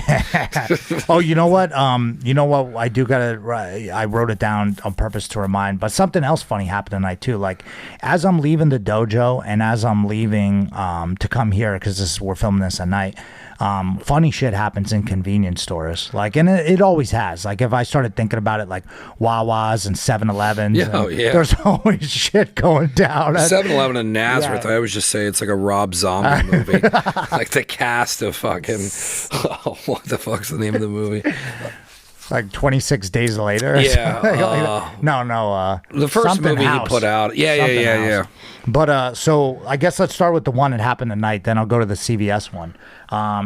oh, you know what? I do gotta. I wrote it down on purpose to remind. But something else funny happened tonight too. Like as I'm leaving the dojo and as I'm leaving to come here because we're filming this at night. Funny shit happens in convenience stores. Like, and it always has. Like if I started thinking about it, like Wawa's and 7-Elevens. Yeah, oh, yeah. There's always shit going down. 7-Eleven in Nazareth, Yeah. I always just say it's like a Rob Zombie movie. Like the cast of fucking... Oh, what the fuck's the name of the movie? Like 26 days later. or Yeah, something like that. No. The first Something movie House. he put out. Yeah. Something House. But so I guess let's start with the one that happened tonight. Then I'll go to the CVS one.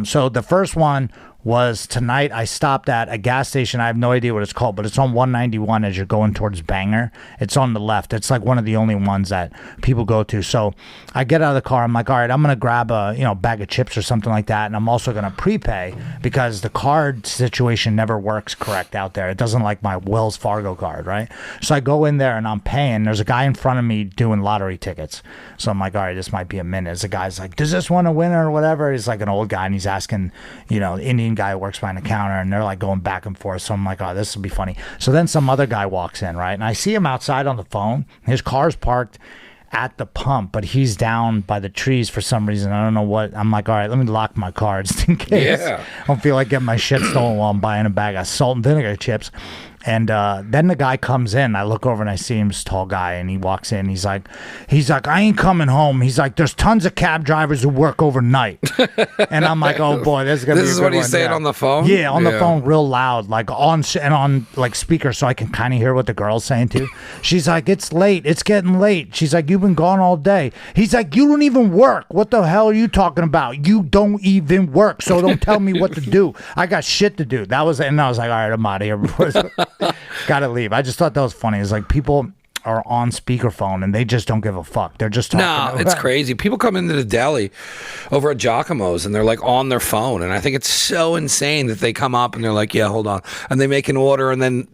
So the first one was tonight. I stopped at a gas station. I have no idea what it's called, but it's on 191 as you're going towards Bangor. It's on the left. It's like one of the only ones that people go to. So I get out of the car. I'm like, all right, I'm gonna grab a bag of chips or something like that, and I'm also gonna prepay because the card situation never works correct out there. It doesn't like my Wells Fargo card, right? So I go in there and I'm paying. There's a guy in front of me doing lottery tickets. So I'm like, all right, this might be a minute. The guy's like, does this one a winner or whatever? He's like an old guy and he's asking, Indian guy who works behind the counter, and they're like going back and forth. So I'm like, oh, this will be funny. So then some other guy walks in, right? And I see him outside on the phone. His car's parked at the pump, but he's down by the trees for some reason. I don't know what. I'm like, all right, let me lock my car just in case. Yeah. I don't feel like getting my shit stolen while I'm buying a bag of salt and vinegar chips. And then the guy comes in. I look over and I see him, this tall guy, and he walks in. He's like, I ain't coming home. He's like, there's tons of cab drivers who work overnight. And I'm like, oh boy, this is gonna be. This a is good what he's one. saying Yeah. on the phone? Yeah, on the Yeah. phone, real loud, like on like speaker, so I can kind of hear what the girl's saying too. She's like, it's late. It's getting late. She's like, you've been gone all day. He's like, you don't even work. What the hell are you talking about? You don't even work, so don't tell me what to do. I got shit to do. And I was like, all right, I'm out of here. Gotta leave. I just thought that was funny. It's like people are on speakerphone and they just don't give a fuck. They're just talking. No, it's crazy. People come into the deli over at Giacomo's and they're like on their phone. And I think it's so insane that they come up and they're like, yeah, hold on. And they make an order and then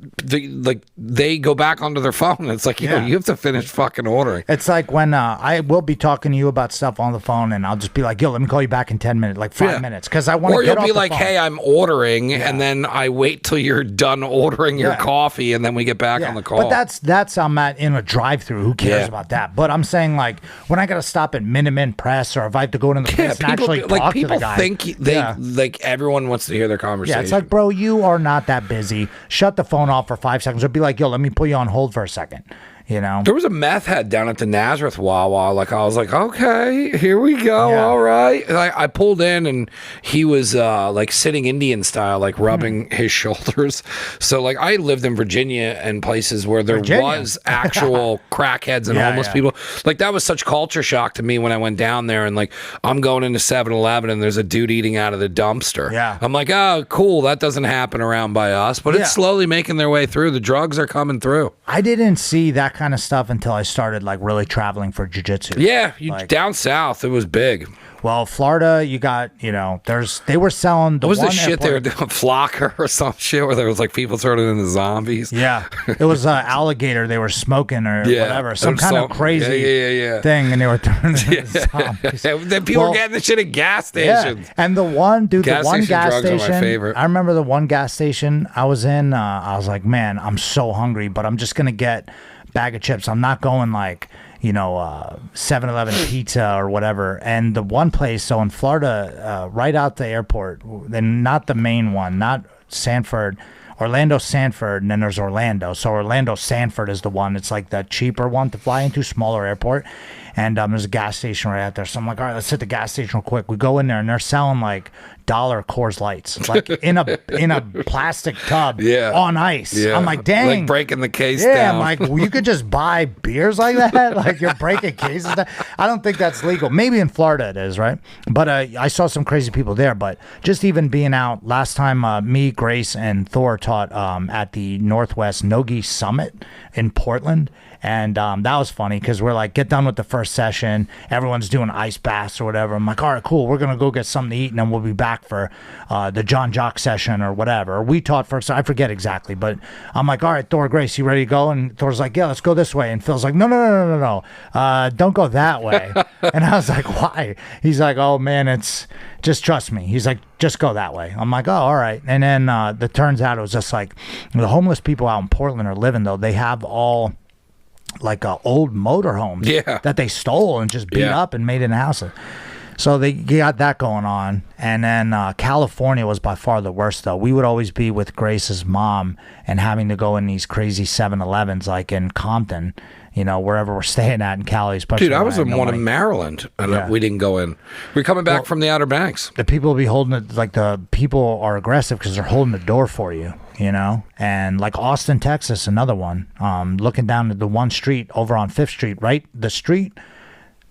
they go back onto their phone. And it's like, you have to finish fucking ordering. It's like when I will be talking to you about stuff on the phone and I'll just be like, yo, let me call you back in 10 minutes, like 5 minutes. Because I want to Or get you'll off be the like, phone. hey, I'm ordering. And then I wait till you're done ordering your Yeah. coffee and then we get back on the call. But that's I'm at in a drive-through. Who cares Yeah. about that? But I'm saying like when I got to stop at Minutemen Press or if I have to go into the place and actually talk to the guy. think like everyone wants to hear their conversation. Yeah, it's like, bro, you are not that busy. Shut the phone off for 5 seconds or be like, yo, let me put you on hold for a second. There was a meth head down at the Nazareth Wawa. Like I was like, okay, here we go. Yeah. All right. And I pulled in and he was like sitting Indian style, like rubbing his shoulders. So like I lived in Virginia and places where there was actual crackheads and homeless people. Like that was such culture shock to me when I went down there and like I'm going into 7-Eleven and there's a dude eating out of the dumpster. Yeah. I'm like, oh, cool. That doesn't happen around by us, but it's slowly making their way through. The drugs are coming through. I didn't see that kind of stuff until I started like really traveling for jiu-jitsu. Yeah, Like- down south, it was big. Well, Florida, you got, they were selling the What was one the shit they were airport- doing? Flocker or some shit where there was like people turning into zombies? Yeah, it was an alligator they were smoking or Yeah. whatever, some kind of crazy Yeah. thing, and they were turning into zombies. Then people were getting the shit at gas stations. Yeah, and the one Gas the one station gas drugs are my station. favorite. I remember the one gas station I was in. I was like, man, I'm so hungry, but I'm just gonna get bag of chips. I'm not going like 7-Eleven pizza or whatever. And the one place, so in Florida, right out the airport, then not the main one, not Sanford. Orlando Sanford, and then there's Orlando. So Orlando Sanford is the one. It's like the cheaper one to fly into, smaller airport. And there's a gas station right out there. So I'm like, all right, let's hit the gas station real quick. We go in there and they're selling like dollar Coors Lights, like in a plastic tub on ice. Yeah. I'm like, dang. Like breaking the case Yeah, down. I'm like, well, you could just buy beers like that? Like you're breaking cases down? I don't think that's legal. Maybe in Florida it is, right? But I saw some crazy people there. But just even being out, last time me, Grace, and Thor taught at the Northwest Nogi Summit in Portland. And that was funny because we're like, get done with the first session. Everyone's doing ice baths or whatever. I'm like, all right, cool. We're going to go get something to eat and then we'll be back for the John Jock session or whatever. Or we taught first. I forget exactly. But I'm like, all right, Thor, Grace, you ready to go? And Thor's like, yeah, let's go this way. And Phil's like, no. Don't go that way. And I was like, why? He's like, oh, man, just trust me. He's like, just go that way. I'm like, oh, all right. And then it turns out it was just like the homeless people out in Portland are living, though. They have all like old motorhomes that they stole and just beat up and made into houses. So they got that going on. And then California was by far the worst, though. We would always be with Grace's mom and having to go in these crazy 7-Elevens like in Compton, wherever we're staying at in Cali. Especially Dude, I was in one in Maryland, and we didn't go in. We're coming back from the Outer Banks. The people will be holding it, like the people are aggressive because they're holding the door for you, and like Austin, Texas, another one, looking down at the one street over on 5th Street, right?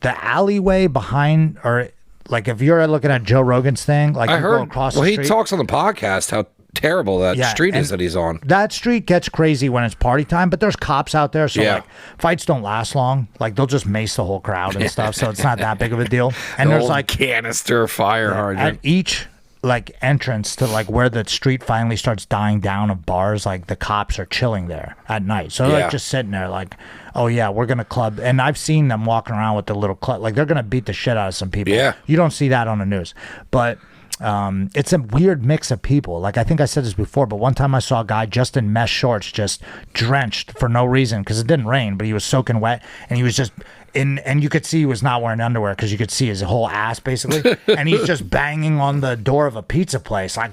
The alleyway behind, or like if you're looking at Joe Rogan's thing, like I you heard, go across well, the he street. talks on the podcast how terrible that street is that he's on. That street gets crazy when it's party time, but there's cops out there, so like fights don't last long. Like they'll just mace the whole crowd and stuff, so it's not that big of a deal. And there's old like canister fire hydrant at each like entrance to like where the street finally starts dying down of bars, like the cops are chilling there at night. So they're like just sitting there like, oh yeah, we're gonna club. And I've seen them walking around with the little club, like they're gonna beat the shit out of some people. Yeah. You don't see that on the news. But it's a weird mix of people. Like I think I said this before, but one time I saw a guy just in mesh shorts, just drenched for no reason because it didn't rain, but he was soaking wet and he was just and you could see he was not wearing underwear because you could see his whole ass basically, and he's just banging on the door of a pizza place like,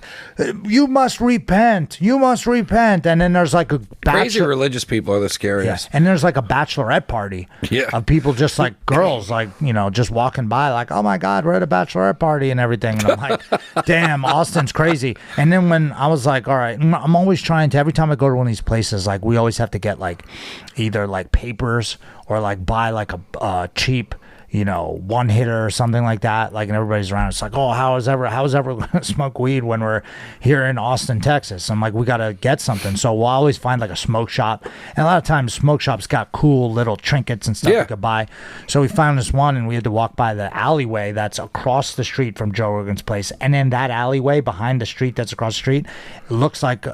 you must repent, and then there's like a crazy religious people are the scariest. and there's like a bachelorette party of people just like girls like just walking by like, oh my god, we're at a bachelorette party and everything, and I'm like, damn, Austin's crazy. And then when I was like, all right, I'm always trying to, every time I go to one of these places, like we always have to get like either like papers or like buy like a cheap one hitter or something like that, like, and everybody's around. It's like, oh, how's ever gonna smoke weed when we're here in Austin, Texas? I'm like, we gotta get something. So we'll always find like a smoke shop, and a lot of times smoke shops got cool little trinkets and stuff we could buy. So we found this one, and we had to walk by the alleyway that's across the street from Joe Rogan's place, and then that alleyway behind the street that's across the street looks like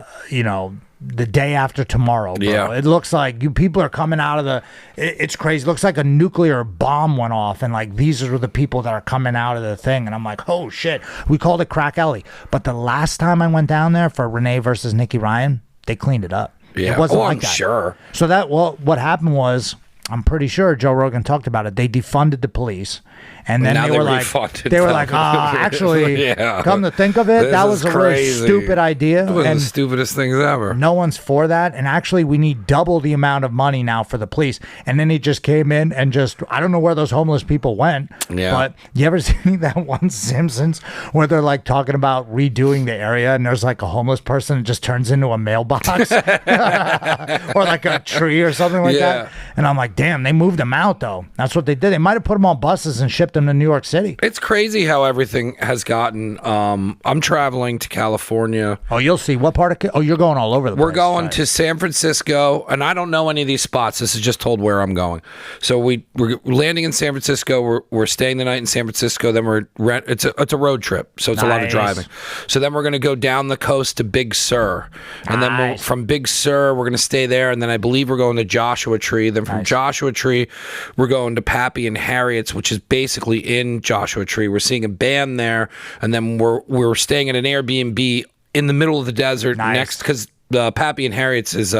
the day after tomorrow, bro. Yeah. It looks like people are coming out of it's crazy. It looks like a nuclear bomb went off, and like these are the people that are coming out of the thing. And I'm like, oh shit. We called it Crack Alley. But the last time I went down there for Renee versus Nikki Ryan, they cleaned it up. Yeah. It wasn't like I'm that. sure. So what happened was, I'm pretty sure Joe Rogan talked about it. They defunded the police, and then Now they were refunded like, actually, Yeah. come to think of it, This that is was a really crazy. stupid idea. It was And the stupidest things ever. no one's for that. And actually, we need double the amount of money now for the police. And then he just came in and I don't know where those homeless people went. Yeah. But you ever see that one Simpsons where they're like talking about redoing the area and there's like a homeless person that just turns into a mailbox or like a tree or something like that? And I'm like, damn, they moved them out though. That's what they did. They might have put them on buses and shipped them them to New York City. It's crazy how everything has gotten. I'm traveling to California. Oh, you'll see. What part of? Oh, you're going all over the place. We're going to San Francisco, and I don't know any of these spots. This is just told where I'm going. So we're landing in San Francisco. We're staying the night in San Francisco. Then it's a road trip, so it's a lot of driving. So then we're going to go down the coast to Big Sur, and then from Big Sur we're going to stay there, and then I believe we're going to Joshua Tree. Then from Joshua Tree we're going to Pappy and Harriet's, which is basically in Joshua Tree. We're seeing a band there, and then we're staying at an Airbnb in the middle of the desert next, because Pappy and Harriet's is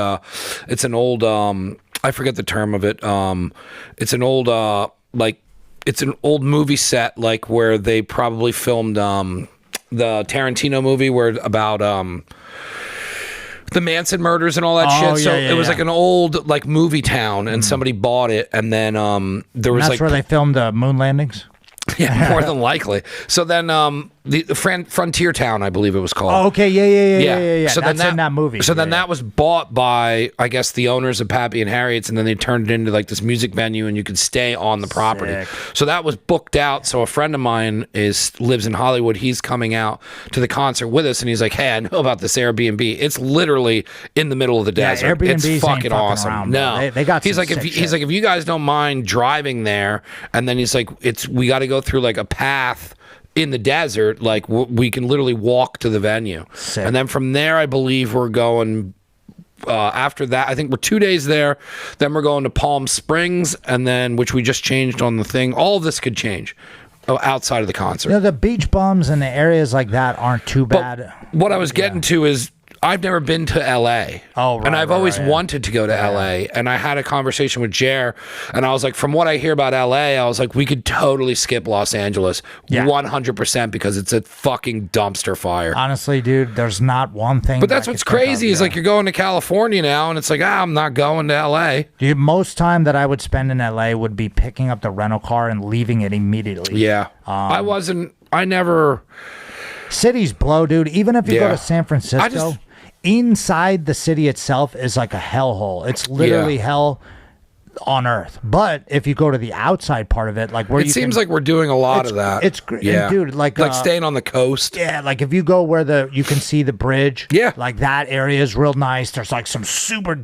it's an old I forget the term of it. It's an old it's an old movie set, like where they probably filmed the Tarantino movie where about the Manson murders and all that shit. So it was like an old like movie town, and somebody bought it, and then there was that's where they filmed the moon landings. Yeah, more than likely. So then the Frontier Town, I believe it was called. Oh, okay, yeah. So that's then in that movie. So then that was bought by, I guess, the owners of Pappy and Harriet's, and then they turned it into like this music venue, and you could stay on the property. Sick. So that was booked out. So a friend of mine lives in Hollywood. He's coming out to the concert with us, and he's like, "Hey, I know about this Airbnb. It's literally in the middle of the desert. Airbnbs it's fucking awesome." Around, no, they got. He's like, if you guys don't mind driving there, and then he's like, we got to go through like a path in the desert, like we can literally walk to the venue. Sick. And then from there I believe we're going after that, I think we're 2 days there, then we're going to Palm Springs, and then which we just changed on the thing. All of this could change outside of the concert. The beach bums and the areas like that aren't too bad. But what I was getting to is I've never been to LA. Oh, right, and I've always wanted to go to LA. And I had a conversation with Jer, and I was like, from what I hear about LA, I was like, we could totally skip Los Angeles 100% because it's a fucking dumpster fire. Honestly, dude, there's not one thing. But that's what's crazy is like you're going to California now, and it's like, I'm not going to LA. Dude, most time that I would spend in LA would be picking up the rental car and leaving it immediately. Yeah. I never. Cities blow, dude. Even if you go to San Francisco, inside the city itself is like a hellhole. It's literally hell on earth. But if you go to the outside part of it, like where it seems like we're doing a lot of that. It's great, dude. Like staying on the coast. Yeah, like if you go where you can see the bridge. Yeah, like that area is real nice. There's like some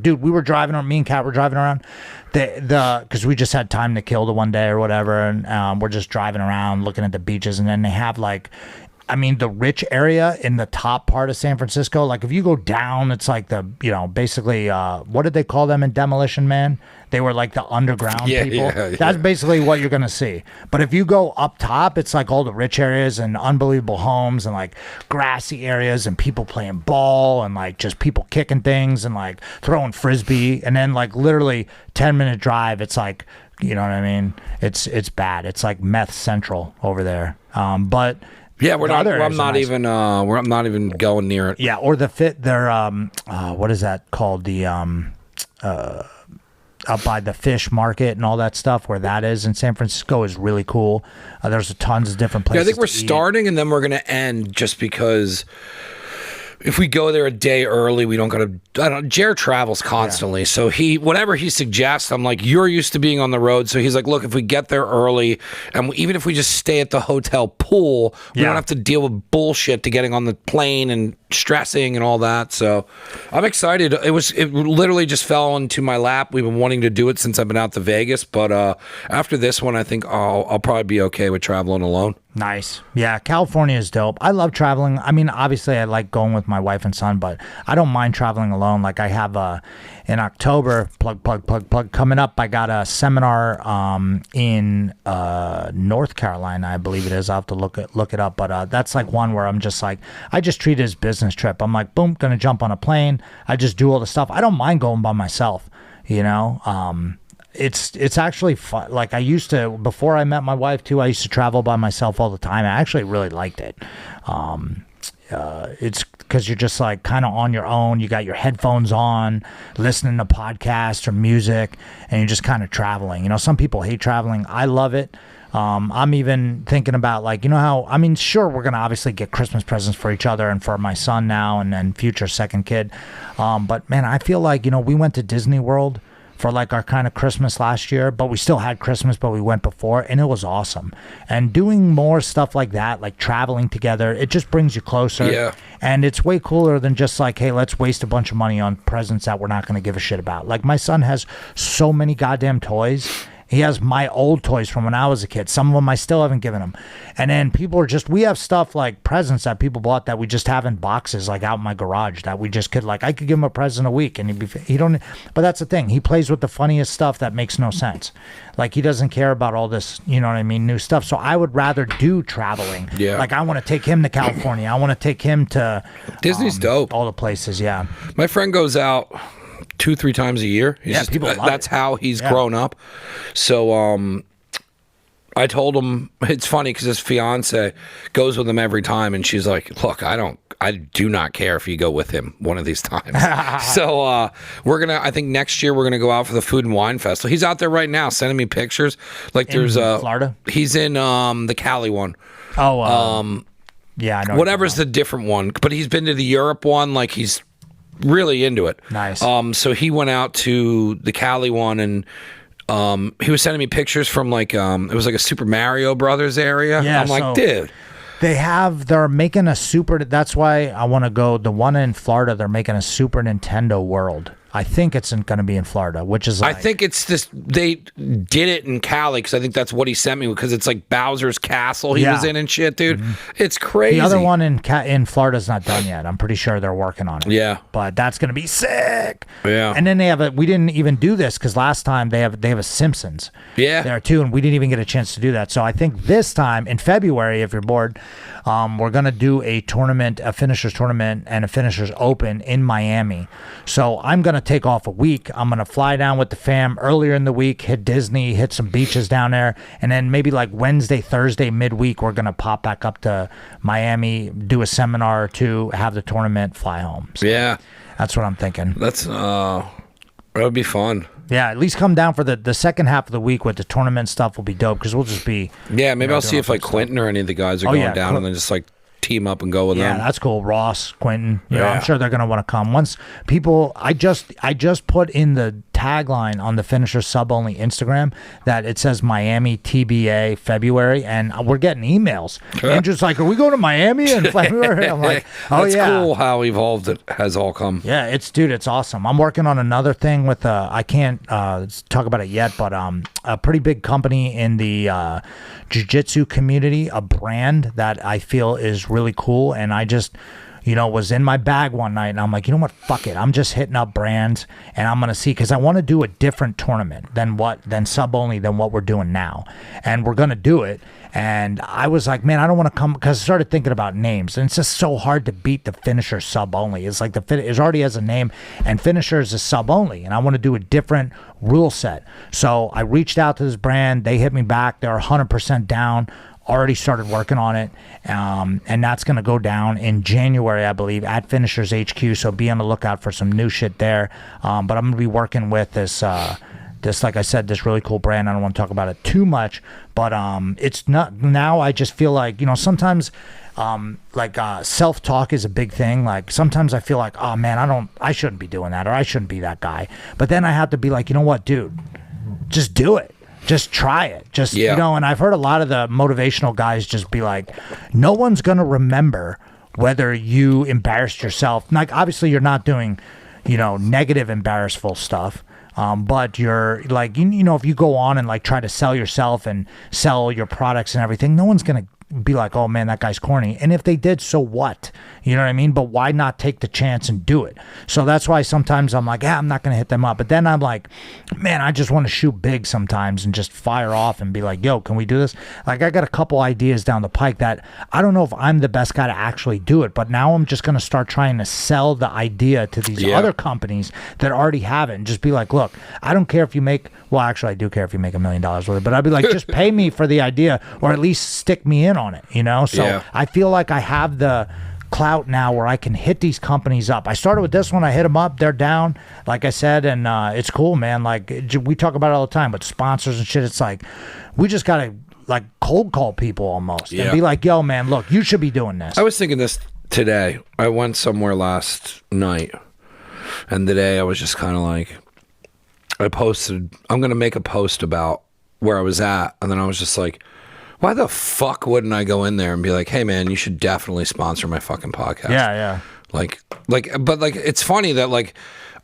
dude. We were driving around. Me and Kat were driving around. Because we just had time to kill the one day or whatever, and we're just driving around looking at the beaches, and then they have like. I mean, the rich area in the top part of San Francisco, like if you go down, it's like basically, what did they call them in Demolition Man? They were like the underground people. Yeah. That's basically what you're going to see. But if you go up top, it's like all the rich areas and unbelievable homes and like grassy areas and people playing ball and like just people kicking things and like throwing Frisbee. And then like literally 10-minute drive, it's like, you know what I mean? It's bad. It's like meth central over there. But... Yeah, I'm not even going near it. Yeah, or what is that called? The up by the fish market and all that stuff, where that is in San Francisco, is really cool. There's tons of different places. Yeah, I think we're starting and then we're gonna end just because. If we go there a day early, we don't gotta. Jared travels constantly, so whatever he suggests, I'm like, you're used to being on the road, so he's like, look, if we get there early, and even if we just stay at the hotel pool, we don't have to deal with bullshit to getting on the plane and stressing and all that. So I'm excited. It literally just fell into my lap. We've been wanting to do it since I've been out to Vegas, but after this one, I think I'll probably be okay with traveling alone. Nice. Yeah, California is dope. I love traveling. I mean, obviously, I like going with my wife and son, but I don't mind traveling alone. Like I have in October, plug, coming up, I got a seminar in North Carolina, I believe it is. I'll have to look it up, but that's like one where I'm just like, I just treat it as business trip. I'm like, boom, gonna jump on a plane. I just do all the stuff. I don't mind going by myself, you know? It's actually fun. Like I used to, before I met my wife too, I used to travel by myself all the time. I actually really liked it. It's because you're just like kind of on your own. You got your headphones on, listening to podcasts or music, and you're just kind of traveling. You know, some people hate traveling. I love it. I'm even thinking about like, you know how, I mean, sure, we're going to obviously get Christmas presents for each other and for my son now and then future second kid. But man, I feel like, you know, we went to Disney World for like our kind of Christmas last year, but we still had Christmas, but we went before, and it was awesome. And doing more stuff like that, like traveling together, it just brings you closer. Yeah. And it's way cooler than just like, hey, let's waste a bunch of money on presents that we're not going to give a shit about. Like, my son has so many goddamn toys. He has my old toys from when I was a kid. Some of them I still haven't given him. And then people are just, we have stuff like presents that people bought that we just have in boxes, like out in my garage, that we just could, like, I could give him a present a week and he don't, but that's the thing. He plays with the funniest stuff that makes no sense. Like, he doesn't care about all this, you know what I mean, new stuff. So I would rather do traveling. Yeah. Like, I want to take him to California. I want to take him to Disney's dope. all the places. Yeah. My friend goes out 2-3 times a year. Yeah, people love that's it. how he's grown up. So I told him, it's funny because his fiance goes with him every time, and she's like, look, I do not care if you go with him one of these times. So we're gonna, I think next year we're gonna go out for the Food and Wine Festival. He's out there right now sending me pictures. Like, there's Florida? He's in the Cali one. Oh, yeah, I know. Whatever's the different one, but he's been to the Europe one. Like, he's really into it. Nice. So he went out to the Cali one, and he was sending me pictures from like it was like a Super Mario Brothers area. Yeah, I'm like, so dude. They're making a super, that's why I want to go, the one in Florida, they're making a Super Nintendo World. I think it's going to be in Florida, which is like, I think it's this, they did it in Cali because I think that's what he sent me, because it's like Bowser's Castle he was in and shit, dude. It's crazy. the other one in Florida's not done yet. I'm pretty sure they're working on it. Yeah. But that's going to be sick. Yeah. And then they have we didn't even do this because last time they have a Simpsons. Yeah. There too, and we didn't even get a chance to do that. So I think this time in February, if you're bored, we're going to do a tournament, a finishers tournament and a finishers open in Miami. So I'm going to take off a week. I'm going to fly down with the fam earlier in the week, hit Disney, hit some beaches down there. And then maybe like Wednesday, Thursday, midweek, we're going to pop back up to Miami, do a seminar or two, have the tournament, fly home. So Yeah. that's what I'm thinking. That's, that would be fun. Yeah, at least come down for the second half of the week with the tournament stuff will be dope because we'll just be. Yeah, maybe I'll see doing if like stuff. Quentin or any of the guys are going down and then just like team up and go with Yeah, them. that's cool. Ross, Quentin, you know, Yeah. I'm sure they're gonna want to come. Once people, I just put in the tagline on the Finisher Sub Only Instagram that it says Miami TBA February, and we're getting emails. Andrew's like, "Are we going to Miami in February?" I'm like, "Oh That's yeah." cool how evolved it has all come. Yeah, it's awesome. I'm working on another thing with I can't talk about it yet, but a pretty big company in the jiu-jitsu community, a brand that I feel is really cool, and I just was in my bag one night and I'm like, you know what, fuck it. I'm just hitting up brands and I'm going to see, because I want to do a different tournament than sub only than what we're doing now. And we're going to do it. And I was like, man, I don't want to come, because I started thinking about names, and it's just so hard to beat the Finisher Sub Only. It's like it already has a name, and Finisher is a sub only, and I want to do a different rule set. So I reached out to this brand. They hit me back. They're 100% down. Already started working on it, and that's going to go down in January, I believe, at Finishers HQ. So be on the lookout for some new shit there. But I'm going to be working with this, like I said, this really cool brand. I don't want to talk about it too much, but it's not now. I just feel like, sometimes self-talk is a big thing. Like sometimes I feel like, oh man, I shouldn't be doing that, or I shouldn't be that guy. But then I have to be like, you know what, dude, just do it. Just try it. And I've heard a lot of the motivational guys just be like, no one's going to remember whether you embarrassed yourself. Like, obviously you're not doing, negative, embarrassful stuff. But you're like, if you go on and like try to sell yourself and sell your products and everything, no one's going to be like, oh man, that guy's corny. And if they did, so what? You know what I mean? But why not take the chance and do it? So that's why sometimes I'm like, I'm not going to hit them up. But then I'm like, man, I just want to shoot big sometimes and just fire off and be like, yo, can we do this? Like, I got a couple ideas down the pike that I don't know if I'm the best guy to actually do it, but now I'm just going to start trying to sell the idea to these other companies that already have it, and just be like, look, I don't care if you make, well, actually I do care if you make $1 million with it, but I'd be like, just pay me for the idea, or at least stick me in on it, So I feel like I have the clout now where I can hit these companies up. I started with this one. I hit them up. They're down, like I said, and it's cool, man. Like, we talk about it all the time with sponsors and shit. It's like, we just got to like cold call people almost and be like, yo, man, look, you should be doing this. I was thinking this today. I went somewhere last night, and today I was just kind of like, I'm going to make a post about where I was at. And then I was just like, why the fuck wouldn't I go in there and be like, hey man, you should definitely sponsor my fucking podcast. Yeah. But it's funny that like,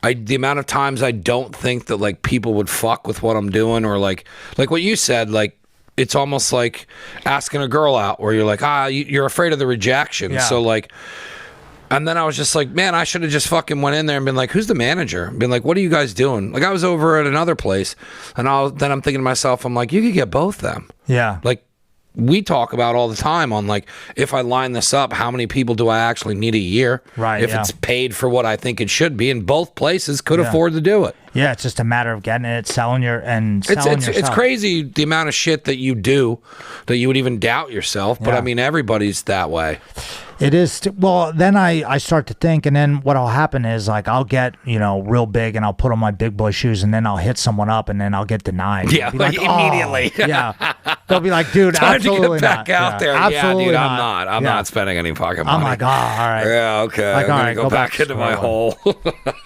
the amount of times I don't think that like people would fuck with what I'm doing, or like what you said, like it's almost like asking a girl out where you're like, you're afraid of the rejection. Yeah. So like, and then I was just like, man, I should have just fucking went in there and been like, who's the manager? Been like, what are you guys doing? Like I was over at another place, and then I'm thinking to myself, I'm like, you could get both them. Yeah. Like, we talk about all the time on like, if I line this up, how many people do I actually need a year? Right. If it's paid for what I think it should be, and both places could afford to do it. Yeah, it's just a matter of getting it, selling yourself. It's crazy the amount of shit that you do that you would even doubt yourself. But Yeah. I mean, everybody's that way. It is. Well, then I start to think, and then what'll happen is like I'll get real big, and I'll put on my big boy shoes, and then I'll hit someone up, and then I'll get denied. Yeah, Be like, immediately. "Oh." Yeah, they'll be like, "Dude, Time absolutely to get back not. out there. Absolutely dude, not. I'm not spending any fucking money. I'm like, oh, all right. Yeah, okay. Like, I'm all gonna right, go go back back into my hole.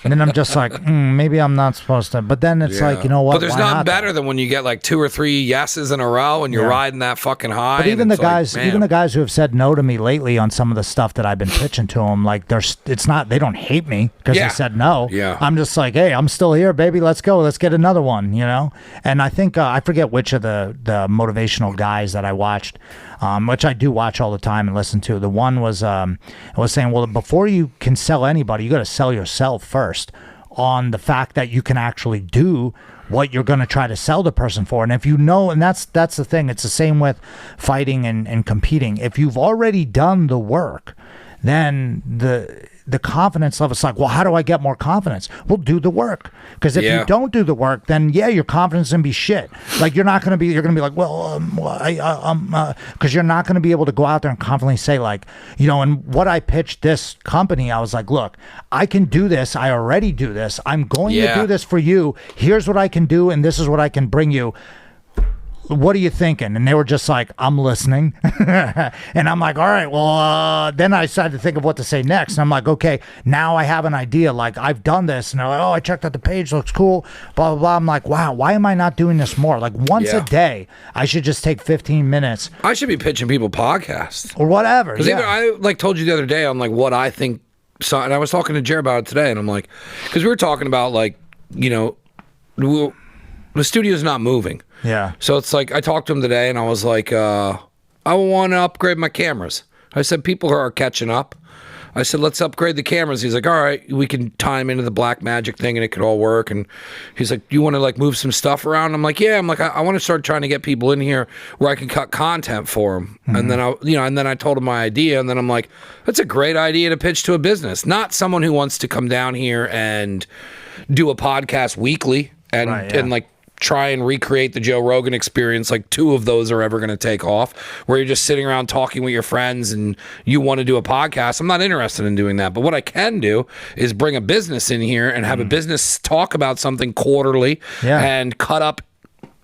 And then I'm just like, maybe I'm not supposed to. But then it's like, you know what? But there's Why nothing not, better than when you get like 2 or 3 yeses in a row and you're Yeah. riding that fucking high. But even and the it's like, guys, man. even the guys who have said no to me lately on some of the stuff that I've been pitching to them, like it's not, they don't hate me because Yeah. they said no. Yeah. I'm just like, hey, I'm still here, baby. Let's go. Let's get another one. And I think I forget which of the motivational guys that I watched, which I do watch all the time and listen to. The one was saying, well, before you can sell anybody, you got to sell yourself first on the fact that you can actually do what you're going to try to sell the person for. And if and that's the thing, it's the same with fighting and competing. If you've already done the work, then the confidence level is like, well, how do I get more confidence? Well, do the work. Because if Yeah. you don't do the work, then your confidence is going to be shit. Like you're going to be like, well, because you're not going to be able to go out there and confidently say like, and what I pitched this company, I was like, look, I can do this. I already do this. I'm going to do this for you. Here's what I can do. And this is what I can bring you. What are you thinking? And they were just like, I'm listening. And I'm like, all right, well, then I started to think of what to say next. And I'm like, okay, now I have an idea. Like, I've done this. And they're like, oh, I checked out the page. Looks cool. Blah, blah, blah. I'm like, wow, why am I not doing this more? Like, once a day, I should just take 15 minutes. I should be pitching people podcasts. Or whatever. Because even I like told you the other day on like what I think. So, and I was talking to Jared about it today, and I'm like, because we were talking about like, the studio's not moving. Yeah. So it's like I talked to him today, and I was like, I want to upgrade my cameras. I said people are catching up. I said let's upgrade the cameras. He's like, all right, we can tie them into the Black Magic thing, and it could all work. And he's like, you want to like move some stuff around? I'm like, yeah. I'm like, I want to start trying to get people in here where I can cut content for them. Mm-hmm. And then and then I told him my idea, and then I'm like, that's a great idea to pitch to a business, not someone who wants to come down here and do a podcast weekly and like try and recreate the Joe Rogan experience. Like 2 of those are ever going to take off, where you're just sitting around talking with your friends and you want to do a podcast. I'm not interested in doing that. But what I can do is bring a business in here and have a business talk about something quarterly and cut up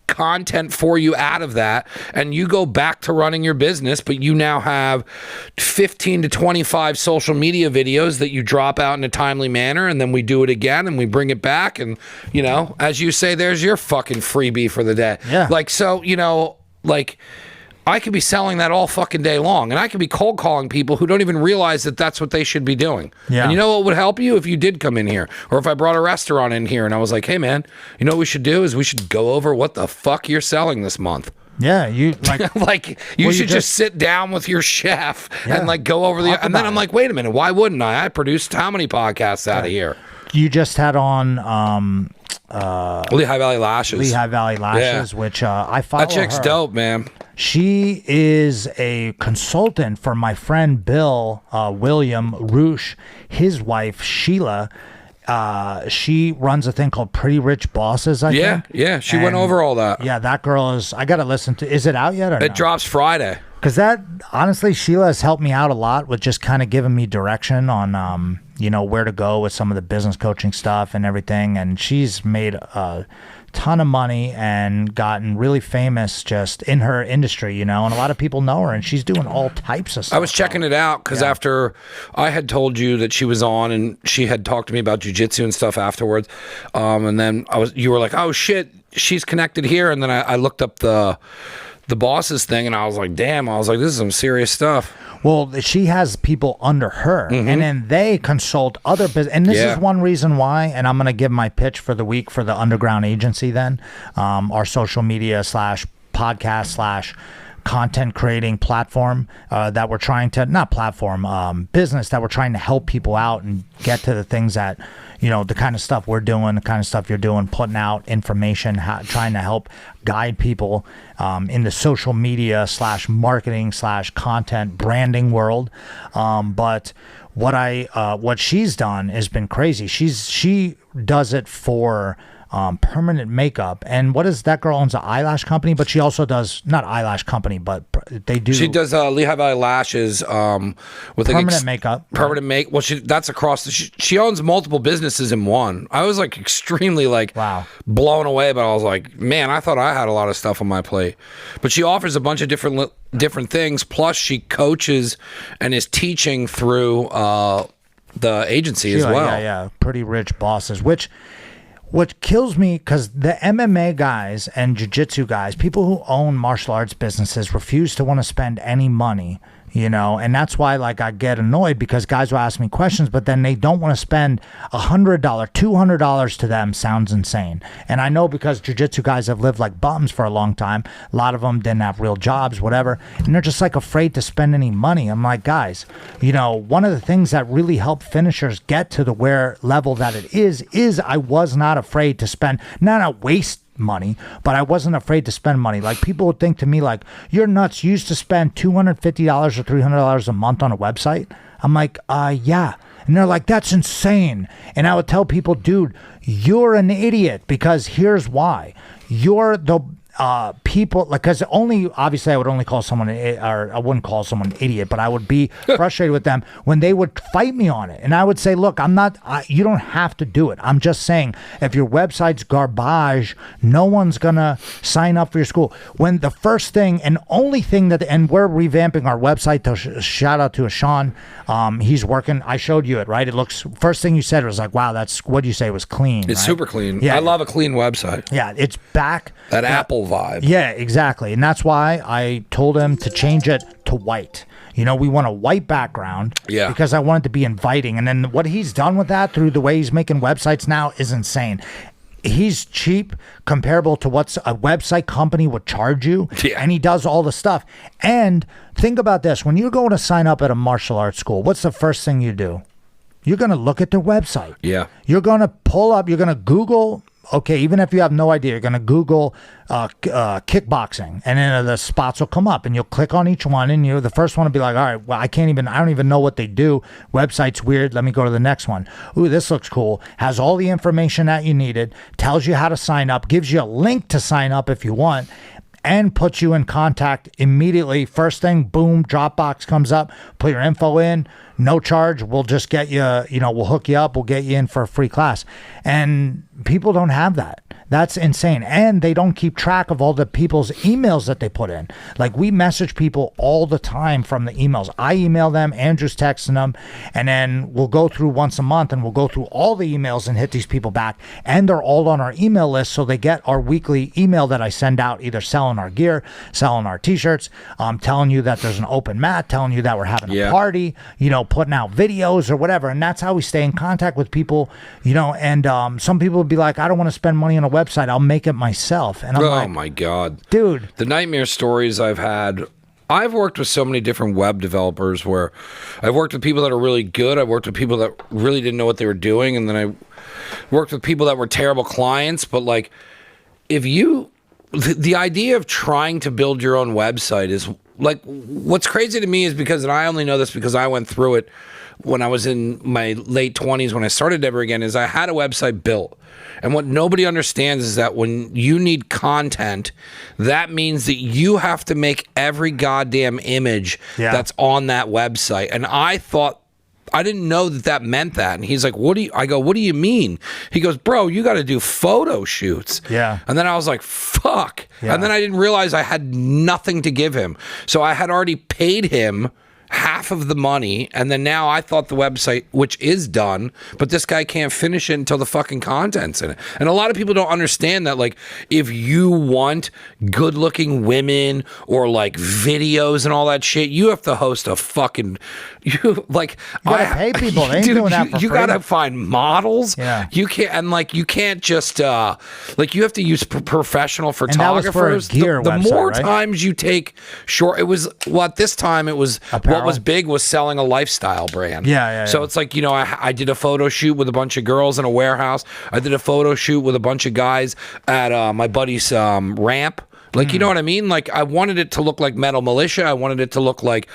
content for you out of that, and you go back to running your business, but you now have 15 to 25 social media videos that you drop out in a timely manner, and then we do it again and we bring it back, and as you say, there's your fucking freebie for the day. I could be selling that all fucking day long, and I could be cold calling people who don't even realize that that's what they should be doing. Yeah. And you know what would help you if you did come in here, or if I brought a restaurant in here and I was like, hey man, you know what we should do is we should go over what the fuck you're selling this month. Yeah, you like like you should just sit down with your chef and like go over and then I'm like, wait a minute, why wouldn't I? I produced how many podcasts out of here? You just had on Lehigh Valley Lashes. Which I follow. That chick's her. dope, man. She is a consultant for my friend Bill William Roosh. His wife Sheila, she runs a thing called Pretty Rich Bosses. I think. Yeah. She went over all that. Yeah, that girl is. I got to listen to. Is it out yet? Or It drops Friday. Because that honestly, Sheila has helped me out a lot with just kind of giving me direction on where to go with some of the business coaching stuff and everything. And she's made a ton of money and gotten really famous just in her industry, and a lot of people know her, and she's doing all types of stuff. I was checking it out because after I had told you that she was on, and she had talked to me about jiu-jitsu and stuff afterwards, and then you were like, oh shit, she's connected here, and then I looked up the boss's thing, and I was like, damn, this is some serious stuff. Well, she has people under her, and then they consult other business. And this is one reason why, and I'm going to give my pitch for the week for the Underground Agency then, our social media / podcast / content creating platform that we're trying to, not platform, business that we're trying to help people out and get to the things that, the kind of stuff we're doing, the kind of stuff you're doing, putting out information, trying to help guide people in the social media / marketing / content branding world. But what she's done has been crazy. She does it for permanent makeup. And what is that girl owns an eyelash company, but she also does, not eyelash company, but they do. She does Lehigh Valley Lashes with permanent makeup. Permanent make. Well, that's across. She owns multiple businesses in one. I was like extremely blown away, but I was like, man, I thought I had a lot of stuff on my plate. But she offers a bunch of different things. Plus, she coaches and is teaching through the agency as well. Yeah, pretty rich bosses, What kills me, because the MMA guys and jiu-jitsu guys, people who own martial arts businesses, refuse to want to spend any money, and that's why I get annoyed, because guys will ask me questions, but then they don't want to spend $100, $200 to them. Sounds insane. And I know, because jiu-jitsu guys have lived like bums for a long time. A lot of them didn't have real jobs, whatever, and they're just afraid to spend any money. I'm like, guys, one of the things that really helped finishers get to the level that it is I was not afraid to spend, not waste money, but I wasn't afraid to spend money. People would think to me, you're nuts. You used to spend $250 or $300 a month on a website. I'm like, yeah. And they're like, that's insane. And I would tell people, dude, you're an idiot, because here's why. You're the people, because obviously I would only call someone, or I wouldn't call someone an idiot, but I would be frustrated with them when they would fight me on it. And I would say, look, you don't have to do it. I'm just saying, if your website's garbage, no one's gonna sign up for your school. When the first thing and only thing and we're revamping our website, to shout out to Sean, he's working. I showed you it, right? It looks, first thing you said was wow, that's, what you say was clean. It's right? super clean. Yeah. I love a clean website. Yeah, it's back. That Apple vibe. Yeah, exactly. And that's why I told him to change it to white. We want a white background, because I want it to be inviting. And then what he's done with that through the way he's making websites now is insane. He's cheap, comparable to what a website company would charge you, and he does all the stuff. And think about this. When you're going to sign up at a martial arts school, what's the first thing you do? You're going to look at their website. Yeah. You're going to pull up, you're going to Google. Okay, even if you have no idea, you're going to Google kickboxing, and then the spots will come up, and you'll click on each one, and the first one will be like, all right, well, I don't even know what they do. Website's weird. Let me go to the next one. Ooh, this looks cool. Has all the information that you needed, tells you how to sign up, gives you a link to sign up if you want, and puts you in contact immediately. First thing, boom, Dropbox comes up, put your info in, no charge. We'll just get you, we'll hook you up. We'll get you in for a free class. And people don't have that. That's insane. And they don't keep track of all the people's emails that they put in. We message people all the time from the emails. I email them, Andrew's texting them, and then we'll go through once a month, and we'll go through all the emails and hit these people back. And they're all on our email list, so they get our weekly email that I send out, either selling our gear, selling our t-shirts, telling you that there's an open mat, telling you that we're having a party, putting out videos or whatever. And that's how we stay in contact with people, and some people would be like, I don't want to spend money on a website. I'll make it myself. And I'm like, my God. Dude. The nightmare stories I've had. I've worked with so many different web developers where I've worked with people that are really good. I've worked with people that really didn't know what they were doing. And then I worked with people that were terrible clients. But the idea of trying to build your own website is what's crazy to me is because, and I only know this because I went through it when I was in my late 20s when I started Never Again, is I had a website built. And what nobody understands is that when you need content, that means that you have to make every goddamn image that's on that website. And I thought I didn't know that meant that. And he's like, what do you mean? He goes, bro, you got to do photo shoots. Yeah. And then I was like, fuck. Yeah. And then I didn't realize I had nothing to give him. So I had already paid him half of the money, and then now I thought the website, which is done, but this guy can't finish it until the fucking content's in it. And a lot of people don't understand that, like, if you want good looking women or like videos and all that shit, you have to host a fucking you gotta pay people. They ain't doing that for you free. gotta find models. Yeah. You can't, and like you can't just like you have to use professional photographers. that was for a gear the website, more right? times you take short, it was this time it was Apparel? what was big was selling a lifestyle brand. Yeah. So it's like, I did a photo shoot with a bunch of girls in a warehouse. I did a photo shoot with a bunch of guys at my buddy's ramp. Like, you know what I mean? Like, I wanted it to look like Metal Militia. I wanted it to look like,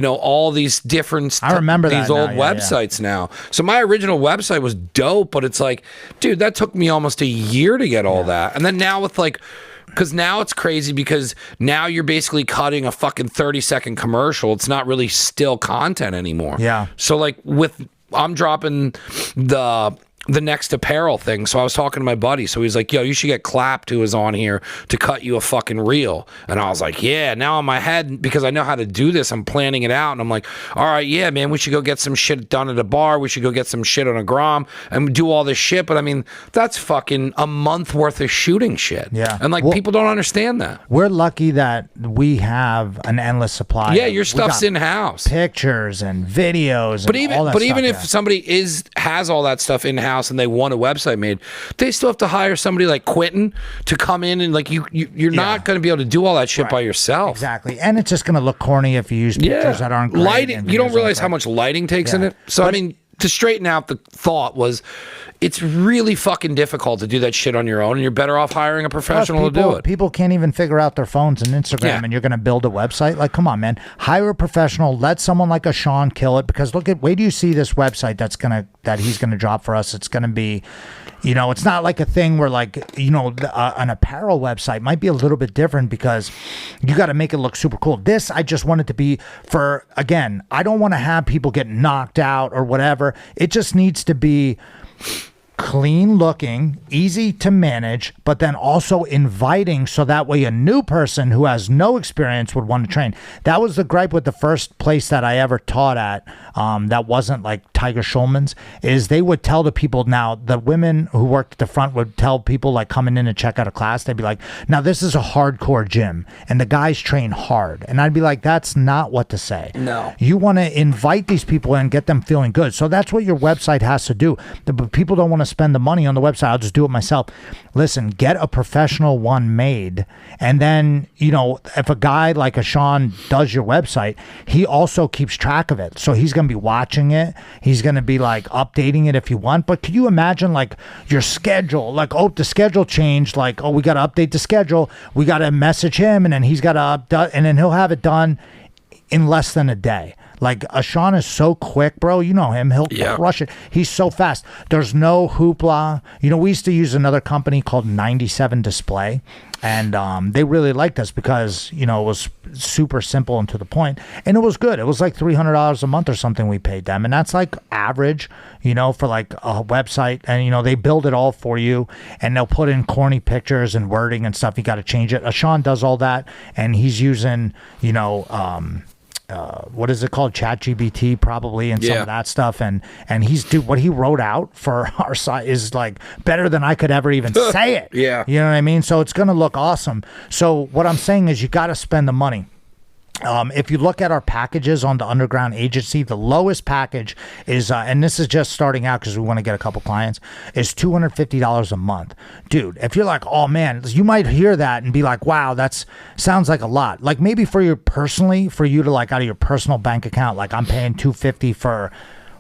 all these different I remember these that old now, yeah, websites now. So my original website was dope, but it's like, dude, that took me almost a year to get all that. And then now with like, because now it's crazy because now you're basically cutting a fucking 30-second commercial. It's not really still content anymore. Yeah. So like I'm dropping the next apparel thing. So I was talking to my buddy. So he's like, yo, you should get Clapped, who is on here, to cut you a fucking reel. And I was like, yeah, now in my head, because I know how to do this, I'm planning it out. And I'm like, all right, yeah, man, we should go get some shit done at a bar. We should go get some shit on a Grom and do all this shit. But I mean, that's fucking a month worth of shooting shit. Yeah. And like, people don't understand that. We're lucky that we have an endless supply. Yeah, your stuff's in house. Pictures and videos. And all that But stuff, even if yeah. somebody has all that stuff in house and they want a website made, they still have to hire somebody like Quentin to come in and like you're not going to be able to do all that shit by yourself. Exactly, and it's just going to look corny if you use pictures that aren't great. Lighting. You don't realize how much lighting takes in it. So I mean, to straighten out the thought was, it's really fucking difficult to do that shit on your own, and you're better off hiring a professional to do it. People can't even figure out their phones and Instagram, Yeah. and you're going to build a website? Like, come on, man. Hire a professional. Let someone like a Sean kill it, because wait do you see this website that he's going to drop for us. It's going to be, it's not like a thing where like, an apparel website might be a little bit different because you got to make it look super cool. This, I just want it to be for, again, I don't want to have people get knocked out or whatever. It just needs to be clean looking, easy to manage, but then also inviting, so that way a new person who has no experience would want to train. That was the gripe with the first place that I ever taught at, that wasn't like Tiger Schulman's, is they would tell the people, now the women who worked at the front would tell people like coming in to check out a class, they'd be like, now this is a hardcore gym and the guys train hard. And I'd be like, that's not what to say. No. You want to invite these people and get them feeling good. So that's what your website has to do. But people don't want to spend the money on the website. I'll just do it myself. Listen, get a professional one made. And then, if a guy like a Sean does your website, he also keeps track of it. So he's going to be watching it. He's going to be like updating it if you want. But can you imagine like your schedule? Like, the schedule changed. Like, we got to update the schedule. We got to message him, and then he's got to and then he'll have it done in less than a day. Like, Sean is so quick, bro. You know him. He'll crush it. He's so fast. There's no hoopla. We used to use another company called 97 Display, and they really liked us because, it was super simple and to the point, and it was good. It was like $300 a month or something we paid them, and that's like average, for like a website. And, they build it all for you, and they'll put in corny pictures and wording and stuff. You got to change it. Sean does all that, and he's using, what is it called? ChatGPT probably, and some of that stuff. And what he wrote out for our site is like better than I could ever even say it. Yeah. You know what I mean? So it's going to look awesome. So what I'm saying is you got to spend the money. If you look at our packages on the Underground Agency, the lowest package is, and this is just starting out because we want to get a couple clients, is $250 a month. Dude, if you're like, oh man, you might hear that and be like, wow, sounds like a lot. Like maybe for you to like out of your personal bank account, like I'm paying $250 for